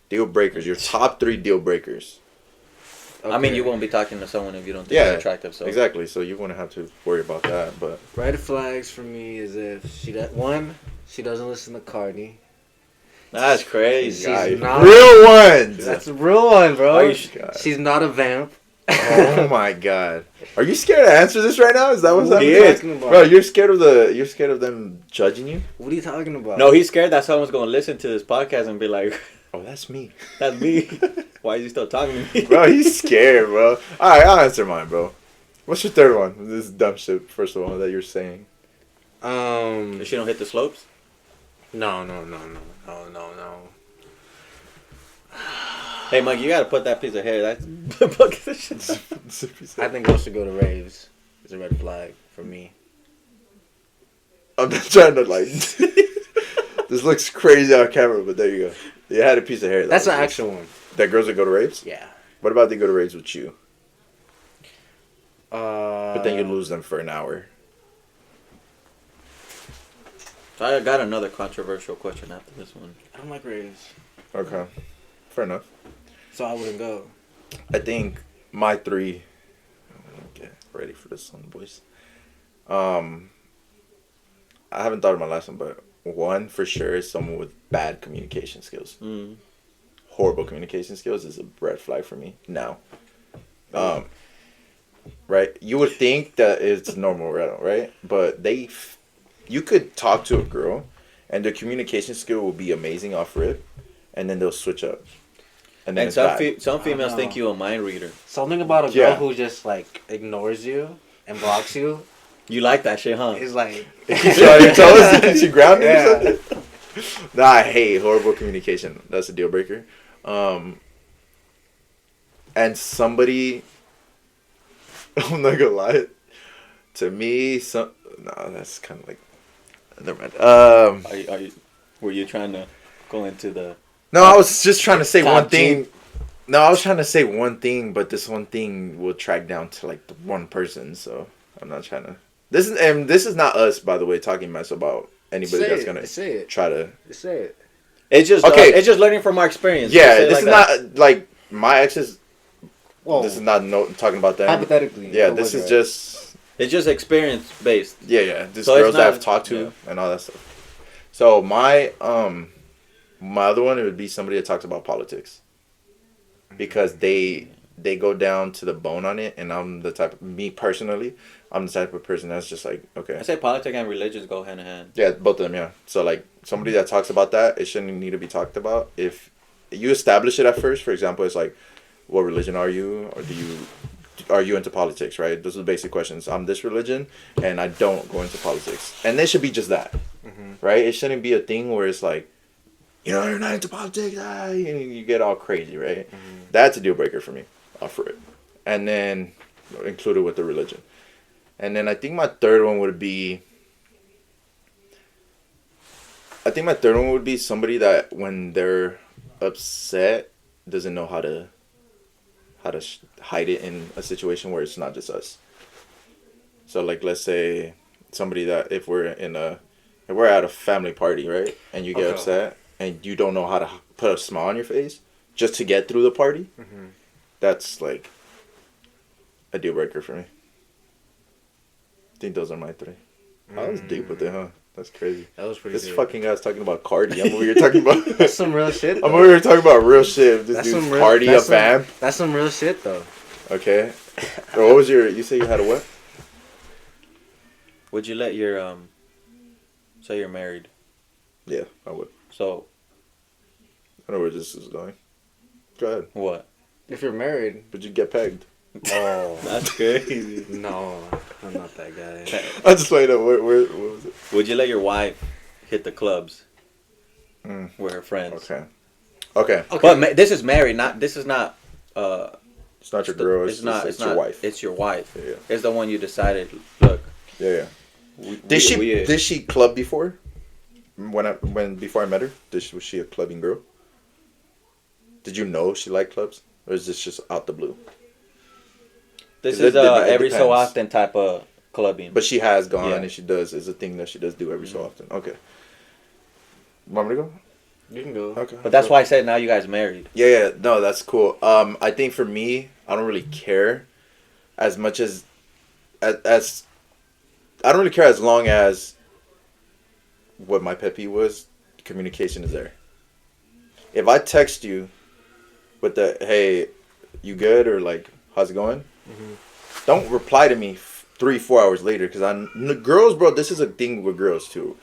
Deal breakers. Your top 3 deal breakers. I mean, you won't be talking to someone if you don't think Yeah, they're attractive. So exactly. So you wouldn't have to worry about that. But Red flags for me is if she she doesn't listen to Cardi. that's crazy. She's not- real ones. That's a real one, bro. Are you She's not a vamp. Oh my god. Are you scared to answer this right now? Is that what's What are happening? you talking about? Bro, you're scared of them judging you? What are you talking about? No, he's scared that someone's gonna listen to this podcast and be like, Oh, that's me. "That's me. Why is he still talking to me?" Bro, he's scared, bro. Alright, I'll answer mine, bro. What's your third one? This is dumb shit, first of all, that you're saying. If she don't hit the slopes. No. Hey, Mike, you gotta put that piece of hair. That's bucket the shit. I think girls should go to raves. It's a red flag for me. I'm not trying to like. This looks crazy on camera, but there you go. You had a piece of hair. That's an actual one. That girls that go to raves? Yeah. What about they go to raves with you? But But then you lose them for an hour. So I got another controversial question after this one. I don't like raves, Okay. Fair enough. so I wouldn't go. I think my 3. Get ready for this one, boys. I haven't thought of my last one, but one for sure is someone with bad communication skills. Mm. Horrible communication skills is a red flag for me now. Right? You would think that it's normal, right? But you could talk to a girl, and their communication skill will be amazing off rip, and then they'll switch up. And then And it's some bad. some females know. think you a mind reader. Something about a girl Yeah. who just like ignores you and blocks you You like that shit, huh? is like. Keeps you on your toes? Keeps you grounded Yeah. or something? Nah, I hate horrible communication. That's a deal breaker. And somebody, I'm not gonna lie, to me, that's kind of like, never mind. Were you trying to go into the? No, I was just trying to say Top one thing. No, I was trying to say one thing, but this one thing will track down to like the one person. So I'm not trying to. This is not us, by the way, talking mess about anybody that's gonna try to. Say it. It's just Okay. It's just learning from our experience. Yeah, Say it this is like that. not like my exes. Well, This is not talking about them. hypothetically. Yeah, it this was is right. just It's just experience based. yeah. This So it's girls that not- I've talked to yeah. and all that stuff. So my other one, it would be somebody that talks about politics, because they go down to the bone on it, and I'm the type of, me personally, I'm the type of person that's just like, okay. I say politics and religions go hand in hand. Yeah, both of them, yeah. So, like, somebody that talks about that, it shouldn't need to be talked about. If you establish it at first, for example, it's like, what religion are you? Or are you into politics, right? Those are the basic questions. I'm this religion, and I don't go into politics. And they should be just that, right? It shouldn't be a thing where it's like, you're not into politics, and you get all crazy, right? That's a deal breaker for me, for it. And then, included with the religion. And then I think my third one would be somebody that when they're upset doesn't know how to hide it in a situation where it's not just us. So like, let's say somebody that if we're at a family party, right, and you get upset and you don't know how to put a smile on your face just to get through the party, that's like a deal breaker for me. I think those are my 3. I was deep with it, huh? That's crazy. That was pretty This good. fucking guy's talking about Cardi. I'm over here talking about. That's some real shit. I'm though. over here talking about real shit. This That's dude's some real- Cardi, a that's some- vamp. That's some real shit, though. Okay. So what was you say you had a what? Would you let your say you're married? Yeah, I would. So I know where this is going. Go ahead. what? If you're married, But you get pegged. oh That's crazy. no, I'm not that guy. I just played up. Where was it? Would you let your wife hit the clubs Mm. with her friends? Okay. Okay. Okay, But this is married. This is not. It's not your girl. It's not. It's It's your not. wife. It's your wife. Yeah. It's the one you decided. Look. Yeah. We, Did she club before? Before I met her, was she a clubbing girl? Did you know she liked clubs, or is this just out the blue? This It is every so depends. often type of clubbing. But she has gone, Yeah. and she does. Is a thing that she does do every so often. Okay. Want me to go? You can go. Okay. But that's why I said now you guys married. Yeah, no, that's cool. I think for me, I don't really care as much as I don't really care as long as what my pet peeve was. Communication is there. If I text you with the hey, you good or like how's it going, don't reply to me 3-4 hours later because girls, bro. This is a thing with girls too.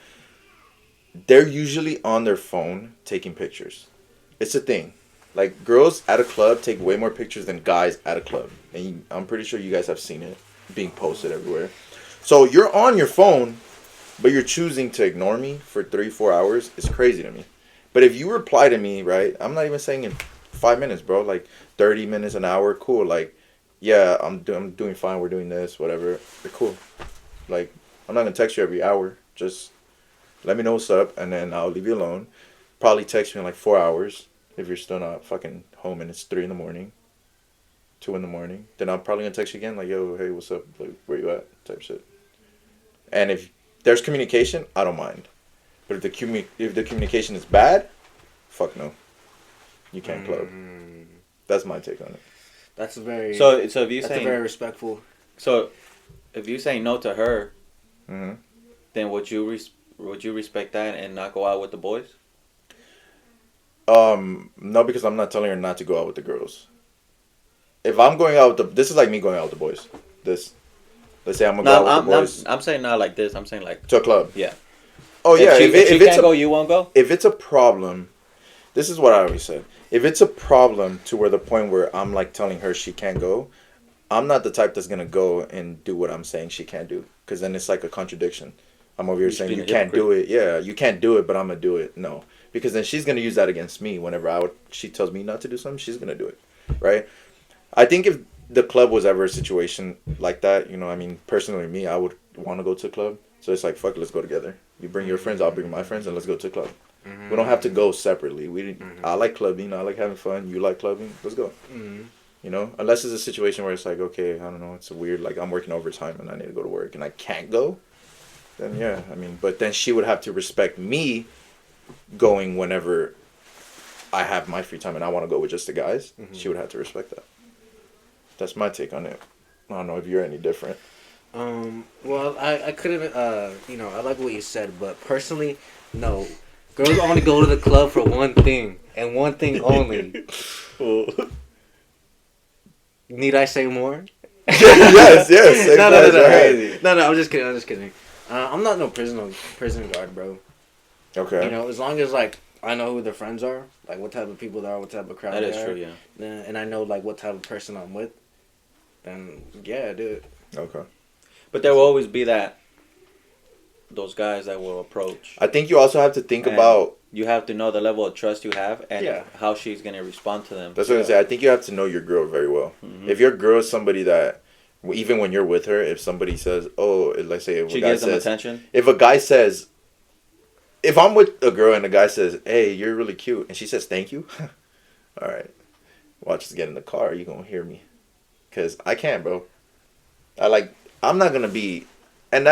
They're usually on their phone taking pictures. It's a thing. Like girls at a club take way more pictures than guys at a club, and I'm pretty sure you guys have seen it being posted everywhere. So you're on your phone, but you're choosing to ignore me for 3-4 hours. It's crazy to me. But if you reply to me, right? I'm not even saying in 5 minutes, bro. Like 30 minutes, an hour, cool. Like, yeah, I'm doing fine. We're doing this, whatever. They're cool. Like, I'm not gonna text you every hour. Just let me know what's up, and then I'll leave you alone. Probably text me in like 4 hours if you're still not fucking home and it's 3 in the morning, 2 in the morning. Then I'm probably gonna text you again, like, yo, hey, what's up? Like, where you at? Type shit. And if there's communication, I don't mind. But if the communication is bad, fuck no. You can't club. That's my take on it. That's a very So if you that's saying a very respectful. so, if you say no to her, Mm-hmm. then would you respect that and not go out with the boys? No, because I'm not telling her not to go out with the girls. If I'm going out with this is like me going out with the boys. Let's say I'm gonna go out with the boys I'm saying not like this. I'm saying like to a club. yeah. Oh yeah, If she if it's can't go, you won't go. if it's a problem, this is what I always said. If it's a problem to where the point where I'm like telling her she can't go, I'm not the type that's gonna go and do what I'm saying she can't do, because then it's like a contradiction. I'm over here You're saying being you a can't do hypocrite. it. Yeah, you can't do it, but I'm gonna do it. No, because then she's gonna use that against me whenever she tells me not to do something. She's gonna do it, right? I think if the club was ever a situation like that, you know, I mean, personally, me, I would want to go to a club. So it's like, fuck, let's go together. You bring your friends, I'll bring my friends, and let's go to a club. Mm-hmm. We don't have to go separately. I like clubbing. I like having fun. You like clubbing. Let's go. Mm-hmm. You know, unless it's a situation where it's like, okay, I don't know, it's a weird, like I'm working overtime and I need to go to work and I can't go. Then yeah, I mean, but then she would have to respect me going whenever I have my free time and I want to go with just the guys. Mm-hmm. She would have to respect that. That's my take on it. I don't know if you're any different. Well, I couldn't, I like what you said, but personally, no. Girls only go to the club for one thing, and one thing only. Need I say more? Yes. Say No, that, right. no, I'm just kidding. I'm not no prison guard, bro. Okay. You know, as long as, like, I know who their friends are, like, what type of people they are, what type of crowd That they is are. true, yeah. And I know, like, what type of person I'm with, then, yeah, do it. Okay. But there will always be those guys that will approach. I think you also have to think And about. You have to know the level of trust you have and Yeah. how she's gonna respond to them. That's what I say. I think you have to know your girl very well. Mhm. If your girl is somebody that, even when you're with her, if somebody says, "Oh," let's say if She a guy gives them says, attention. if a guy says, if I'm with a girl and a guy says, "Hey, you're really cute," and she says, "Thank you," all right, watch us get in the car. You gonna hear me, cause I can't, bro. I'm not gonna be, and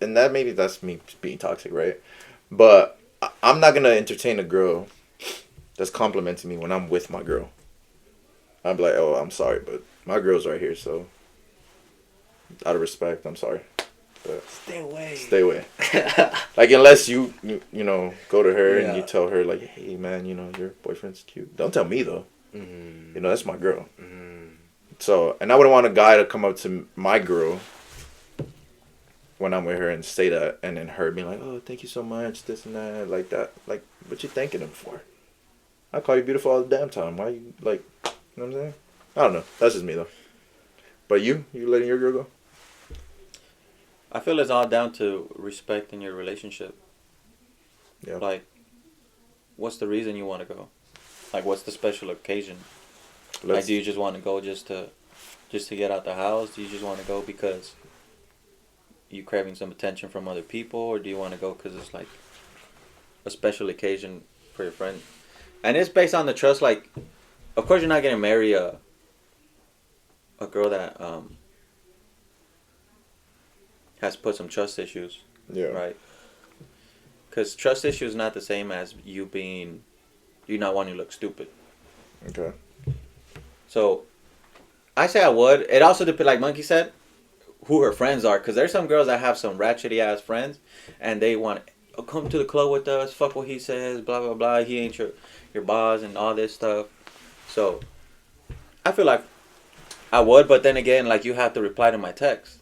maybe that's me being toxic, right? But I'm not gonna entertain a girl that's complimenting me when I'm with my girl. I'm like, oh, I'm sorry, but my girl's right here, so out of respect, I'm sorry. But Stay away. stay away. Like, unless you know, go to her and you Yeah. tell her, like, hey, man, you know, your boyfriend's cute. Don't tell me, though. Mm-hmm. You know, that's my girl. Mm-hmm. So, and I wouldn't want a guy to come up to my girl when I'm with her and say that, and then her being like, oh, thank you so much, this and that, like that. Like, what you thanking him for? I call you beautiful all the damn time. Why you, like, you know what I'm saying? I don't know. That's just me, though. But you letting your girl go? I feel it's all down to respect in your relationship. Yeah. Like, what's the reason you want to go? Like, what's the special occasion? Like, do you just want to go just to get out the house? Do you just want to go because you craving some attention from other people, or do you want to go because it's like a special occasion for your friend? And it's based on the trust. Like, of course, you're not gonna marry a girl that has put some trust issues, Yeah. right? Because trust issue is not the same as you not wanting to look stupid. Okay. So, I say I would. It also depends, like Monkey said, who her friends are. Because there's some girls that have some ratchety ass friends, and they want to come to the club with us, fuck what he says, blah, blah, blah. He ain't your boss and all this stuff. So, I feel like I would, but then again, like, you have to reply to my text.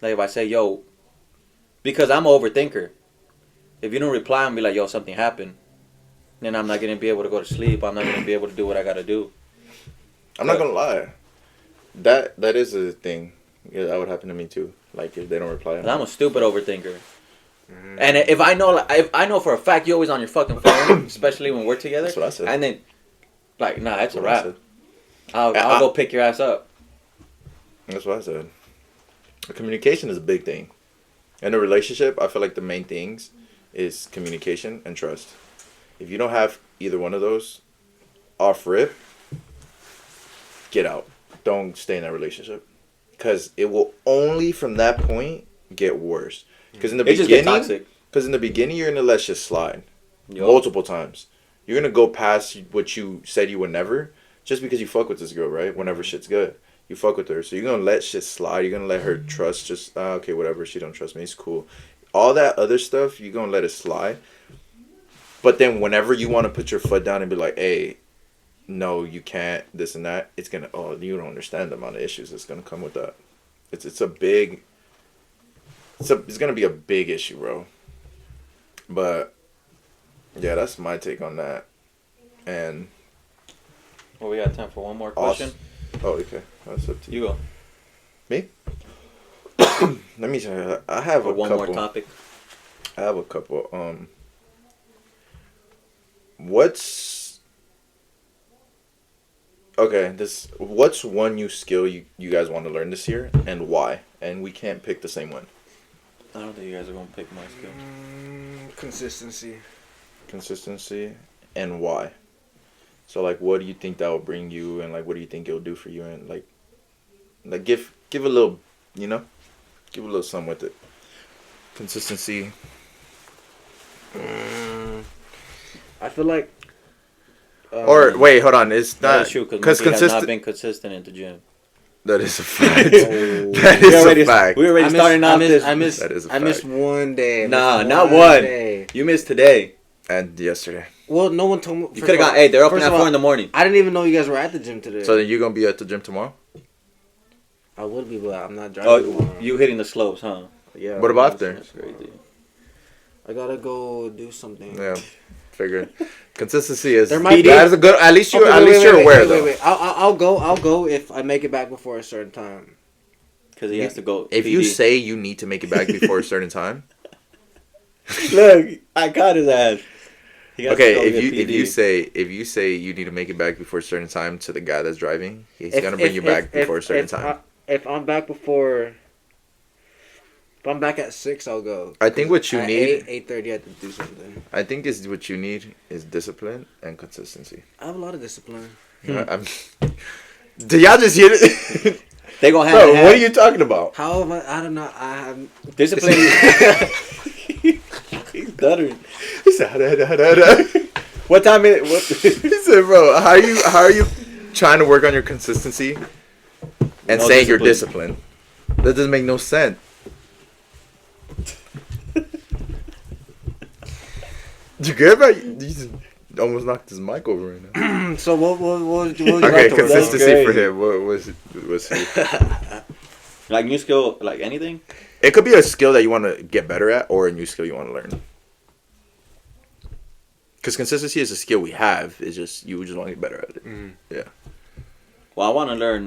Like, if I say, yo, because I'm an overthinker. If you don't reply and be like, yo, something happened, then I'm not going to be able to go to sleep. I'm not going to be able to do what I got to do. I'm not gonna lie. That is a thing. Yeah, that would happen to me too. Like if they don't reply. I'm a stupid overthinker. And if I know for a fact you're always on your fucking phone, especially when we're together. That's what I said. And then, like, nah, it's a That's what I wrap. said. I'll go pick your ass up. That's what I said. Communication is a big thing. In a relationship, I feel like the main things is communication and trust. If you don't have either one of those, off rip, get out. Don't stay in that relationship. Because it will only from that point get worse. Because in the It just gets beginning, toxic. because in the beginning you're gonna let shit slide Yo. multiple times. You're gonna go past what you said you would never, just because you fuck with this girl, right? Whenever shit's good, you fuck with her, so you're gonna let shit slide. You're gonna let her trust. Just okay, whatever. She don't trust me. It's cool. All that other stuff, you're gonna let it slide. But then whenever you want to put your foot down and be like, hey, no, you can't, this and that, it's gonna, oh, you don't understand the amount of issues that's gonna come with that. It's a big, it's gonna be a big issue, bro. But yeah, that's my take on that. And Well, we got time for one more question. oh, okay, that's up to you. You go. Me? Let me tell you, I have For a one couple. more topic. I have a couple. What's okay? What's one new skill you guys want to learn this year, and why? And we can't pick the same one. I don't think you guys are going to pick my skill. Consistency. Consistency, and why? So like, what do you think that will bring you, and like, what do you think it'll do for you, and like give a little, you know, give a little something with it. Consistency. I feel like. Or wait, hold on. It's That not is true because because has not consistent. been consistent in the gym. That is a fact. Oh. That is a fact. We already starting off this. I missed. That is a I missed fact. one day. Nah, not one. Day. You missed today. And yesterday. Well, no one told me. You could have gone. Hey, they're open at 4 in the morning. I didn't even know you guys were at the gym today. So then you're gonna be at the gym tomorrow? I would be, but I'm not driving. Oh, tomorrow. you hitting the slopes, huh? Yeah. What about after? That's crazy. I gotta go do something. Yeah, figured. Consistency is. There might be- That is a good. At least you. Okay, At least you're aware though. Wait. I'll go if I make it back before a certain time. Because he has to go. If PD. you say you need to make it back before a certain time. Look, I caught his ass. He has to Okay, go if get you PD. if you say you need to make it back before a certain time to the guy that's driving, he's gonna bring you back before a certain time. If I'm back before. If I'm back at 6, I'll go. I think what you At need- 8:30, I have to do something. I think is what you need is discipline and consistency. I have a lot of discipline. Did y'all just hear it? They go hand Bro, in hand. what are you talking about? How am I don't know. I have. Discipline. He's stuttering. He said, What time is it? What? he said, bro, how are you trying to work on your consistency and No saying you're discipline. disciplined? That doesn't make no sense. You good, bro? You just almost knocked his mic over right now. So what Okay, like consistency for crazy. him. What was he? Like new skill, like anything? It could be a skill that you want to get better at, or a new skill you want to learn. Because consistency is a skill we have. It's just you just want to get better at it. Yeah. Well, I want to learn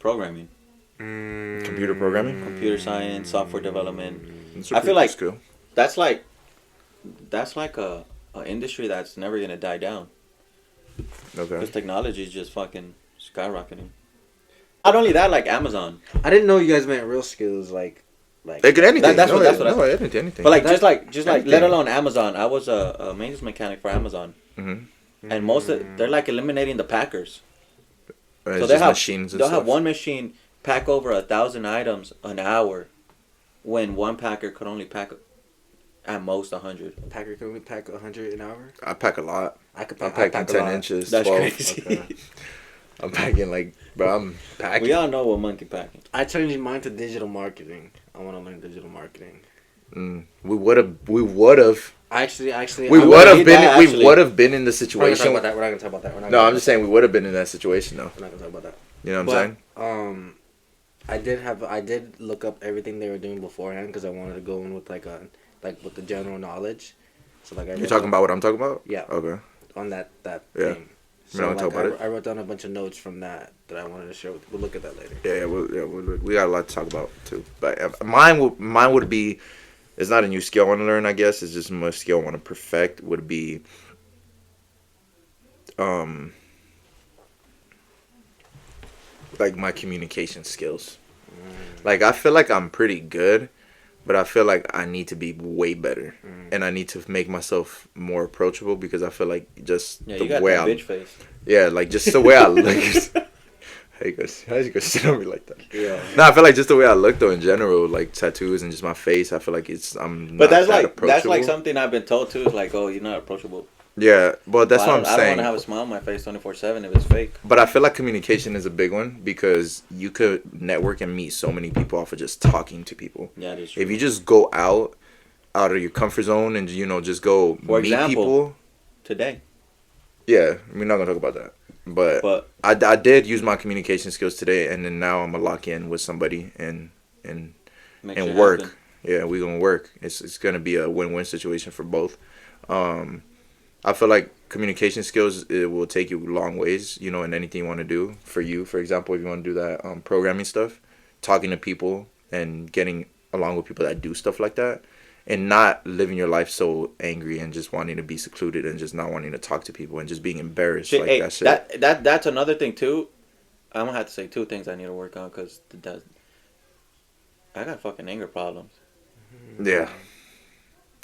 programming, Computer programming. computer science, software development. It's a I pretty feel like- good skill. That's like a industry that's never gonna die down because Okay. technology is just fucking skyrocketing. Not only that, like Amazon, I didn't know you guys meant real skills like. It could anything. That's what I anything. but like That- just like let anything. alone Amazon. I was a maintenance mechanic for Amazon, Mm-hmm. and they're like eliminating the packers. So So they they have machines. And they'll stuff. have one machine pack over 1,000 items an hour. when one packer could only pack at most 100. Packer can we pack 100 an hour? I pack a lot. I could I'm pack, packing I pack a 10 lot. inches, That's 12. crazy. Okay. I'm packing like, bro, I'm packing. We all know what monkey packing. I changed mine to digital marketing. I want to learn digital marketing. We would have. Actually, We I would have need been. that, We actually. would have been in the we're not situation. talking about that. We're not gonna talk about that. We're not No, gonna I'm just saying we would have been in that situation though. We're not gonna talk about that. You know what I'm saying? I did look up everything they were doing beforehand because I wanted to go in with with the general knowledge. So like I You're read talking up about what I'm talking about? Yeah. Okay. on that Yeah. thing. We're not gonna talk about it? I wrote down a bunch of notes from that I wanted to share with. We'll look at that later. We got a lot to talk about too. But mine would be. It's not a new skill I want to learn. I guess it's just a skill I want to perfect. Would be. Like my communication skills. Like I feel like I'm pretty good, but I feel like I need to be way better, and I need to make myself more approachable because I feel like just Yeah, the you got way that I bitch face. yeah, like just the way I look. How you gonna sit on me like that? Yeah. No, I feel like just the way I look though in general, like tattoos and just my face. I feel like I'm. But not that's like approachable. something I've been told too. Is like, oh, you're not approachable. Yeah, well, that's Well, what I'm I don't saying. want to have a smile on my face 24/7 if it's fake. But I feel like communication is a big one because you could network and meet so many people off of just talking to people. Yeah, that's true. If you just go out of your comfort zone and just go For meet example, people. Today. Yeah, we're not gonna talk about that. But I did use my communication skills today, and then now I'm gonna lock in with somebody and Make and shit work. happen. Yeah, we gonna work. It's gonna be a win-win situation for both. I feel like communication skills, it will take you long ways, in anything you want to do. For you, for example, if you want to do that programming stuff, talking to people and getting along with people that do stuff like that, and not living your life so angry and just wanting to be secluded and just not wanting to talk to people and just being embarrassed Shit, like hey, that shit. that's another thing too. I'm gonna have to say two things I need to work on because I got fucking anger problems. Yeah.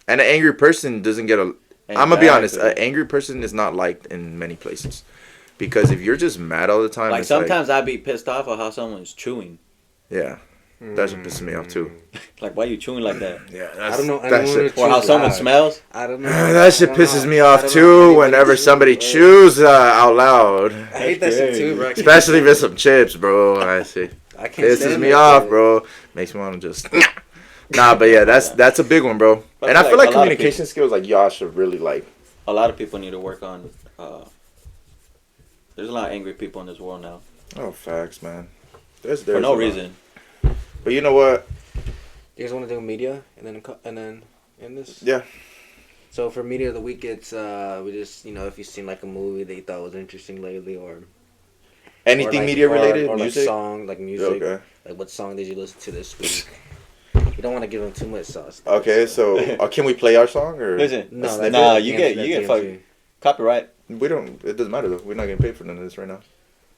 And an angry person doesn't get a. I'm gonna be honest. An angry person is not liked in many places, because if you're just mad all the time, Like it's sometimes I'd be pissed off at how someone's chewing. yeah, that's what pisses me off too. Like, why you chewing like that? Yeah, I don't know. that shit. Or how someone smells. I don't know. That shit I don't pisses know. me I off don't know too. anybody Whenever chews, somebody bro. chews out loud, I hate that shit too, bro. especially if it's some chips, bro. I see. I can't Pisses stand me that off, shit. bro. Makes me want to just. Nah, but yeah, that's a big one, bro. But And I feel like a lot of communication skills, like y'all should really like. A lot of people need to work on. There's a lot of angry people in this world now Oh, facts, man. There's for no a lot. reason. But you know what? You guys want to do media and then end this? Yeah. So for media of the week, it's we just if you've seen like a movie that you thought was interesting lately, or Anything like, media related, or music. like song, like music. Okay. Like what song did you listen to this week? You don't want to give them too much sauce. Okay, so can we play our song or? Listen, No, That's nah, that's you DMC, get that's fucking DMC. copyright. We don't. It doesn't matter though. We're not getting paid for none of this right now.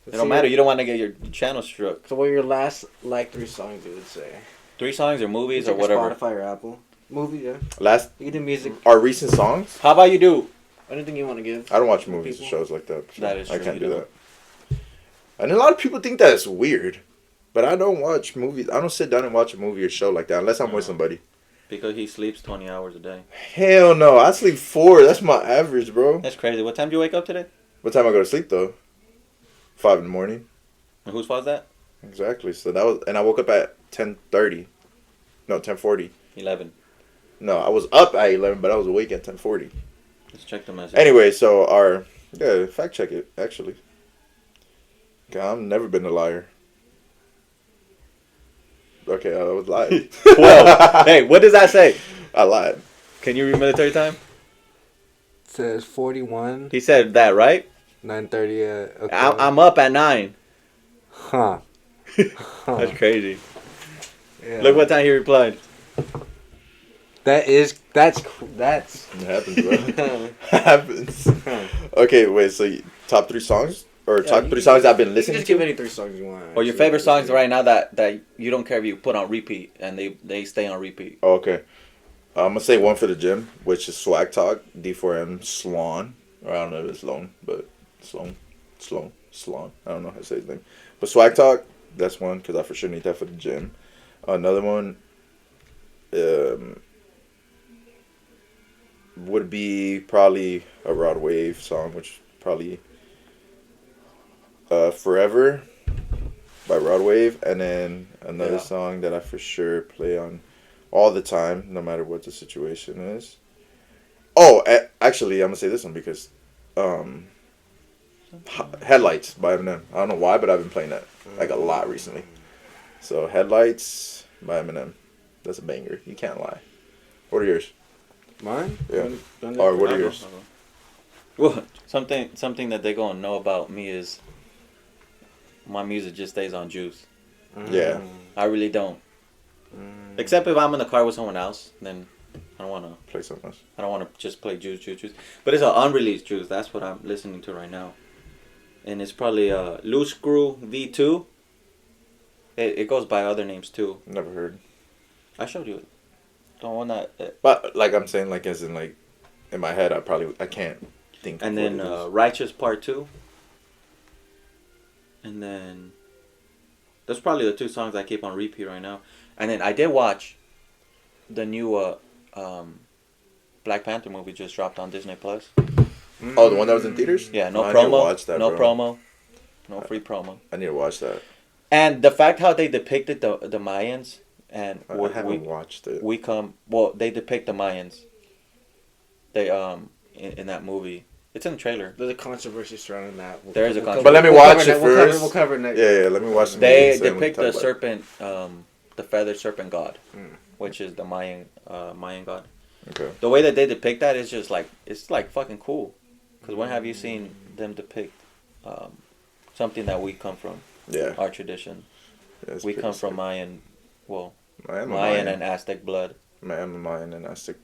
It don't matter. You don't want to get your channel struck. So what are your last like 3 songs you would say? 3 songs or movies or Check whatever. Spotify or Apple. Movie, yeah. Last You can do music. our recent songs. How about you do? Anything you want to give. I don't watch movies or People. shows like that. So That is I true, can't you do don't. that. And a lot of people think that's weird, but I don't watch movies. I don't sit down and watch a movie or show like that unless I'm with somebody. Because he sleeps 20 hours a day. Hell no, I sleep 4. That's my average, bro. That's crazy. What time do you wake up today? What time I go to sleep though? 5 in the morning. And whose fault is that? Exactly. So that was, and I woke up at 10:30. No, 10:40. 11. No, I was up at 11, but I was awake at 10:40. Let's check the message. Anyway, so fact check it actually. God, I've never been a liar. Okay, I was lying. 12. Hey, what does that say? I lied. Can you read military time? It says 41, He said that, right? 9:30. Okay. I'm up at 9. Huh. That's crazy. Yeah. Look what time he replied. That's It happens, bro. Happens. Okay, wait. So top 3 songs or top 3 songs I've been You can listening just give to? any 3 songs you want. Or your favorite songs right now that you don't care if you put on repeat and they stay on repeat. Oh, okay. I'm gonna say one for the gym, which is Swag Talk, D4M, Sloan. Or I don't know if it's Sloan, but Sloan. I don't know how to say his name. But Swag Talk, that's one because I for sure need that for the gym. Another one, would be probably a Rod Wave song, which probably Forever by Rod Wave, and then another song that I for sure play on all the time, no matter what the situation is. Oh, actually, I'm gonna say this one because Headlights by Eminem. I don't know why, but I've been playing that like a lot recently. So Headlights by Eminem. That's a banger. You can't lie. What are yours? Mine? Yeah. Or what are yours? Well, something that they gonna know about me is my music just stays on juice. Yeah. I really don't. Except if I'm in the car with someone else, then I don't wanna Play something else. I don't wanna just play juice. But it's an unreleased juice. That's what I'm listening to right now, and it's probably Loose Screw V2. It goes by other names too. Never heard. I showed you it. The one that. But like I'm saying, like as in like in my head, I can't think. And of then what it is. Righteous Part 2. And then those probably the two songs I keep on repeat right now. And then I did watch the new Black Panther movie just dropped on Disney Plus. Oh, the one that was in theaters? Yeah, no I need to promo, watch that, no bro. promo, no free promo. I need to watch that. And the fact how they depicted the Mayans and I haven't watched it. they depict the Mayans. They in that movie. It's in the trailer. There's a controversy surrounding that. There is a controversy. But let me watch it first. We'll cover it next. Yeah, let me watch the movie. They and then we depict can the talk about serpent, the feathered serpent god, which is the Mayan god. it. Okay. The way that they depict that is just like it's like fucking cool. Because when have you seen them depict something that we come from? Yeah. Our tradition. Yeah, it's We pretty come from sick. Mayan, well, I am a Mayan and Aztec blood. I am a Mayan and Aztec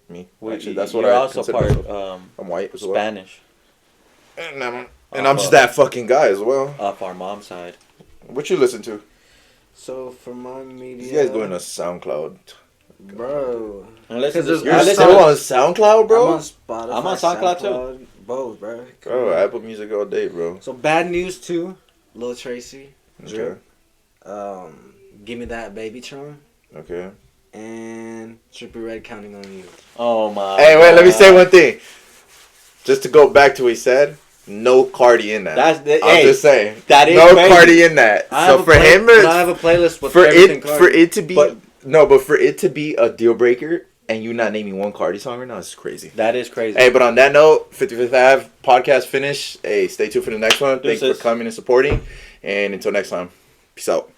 me. We- Actually, that's what you're I also consider part myself. I'm white as well. Spanish And I'm just that fucking guy as well. off our mom's side. What you listen to? So for my media, These guys going to SoundCloud. bro. I listen to, You're I listen still to- on SoundCloud, bro? I'm on Spotify. I'm on SoundCloud, too. Both, bro. Bro, Apple Music all day, bro. So bad news too. Lil Tracy, Okay. Drip. Give me that baby Tron, Okay. and Trippie Red counting on you. Oh my. Hey, wait, let me say God. one thing. Just to go back to what he said, no Cardi in that. I'm just saying. that is no crazy. Cardi in that. So for him, but I have a playlist with for everything it Cardi. for it to be But- for it to be a deal breaker and you not naming one Cardi song right now is crazy. That is crazy. Hey, but on that note, 55th Ave podcast finish. Hey, stay tuned for the next one. Thanks for Deuces. coming and supporting. And until next time, peace out.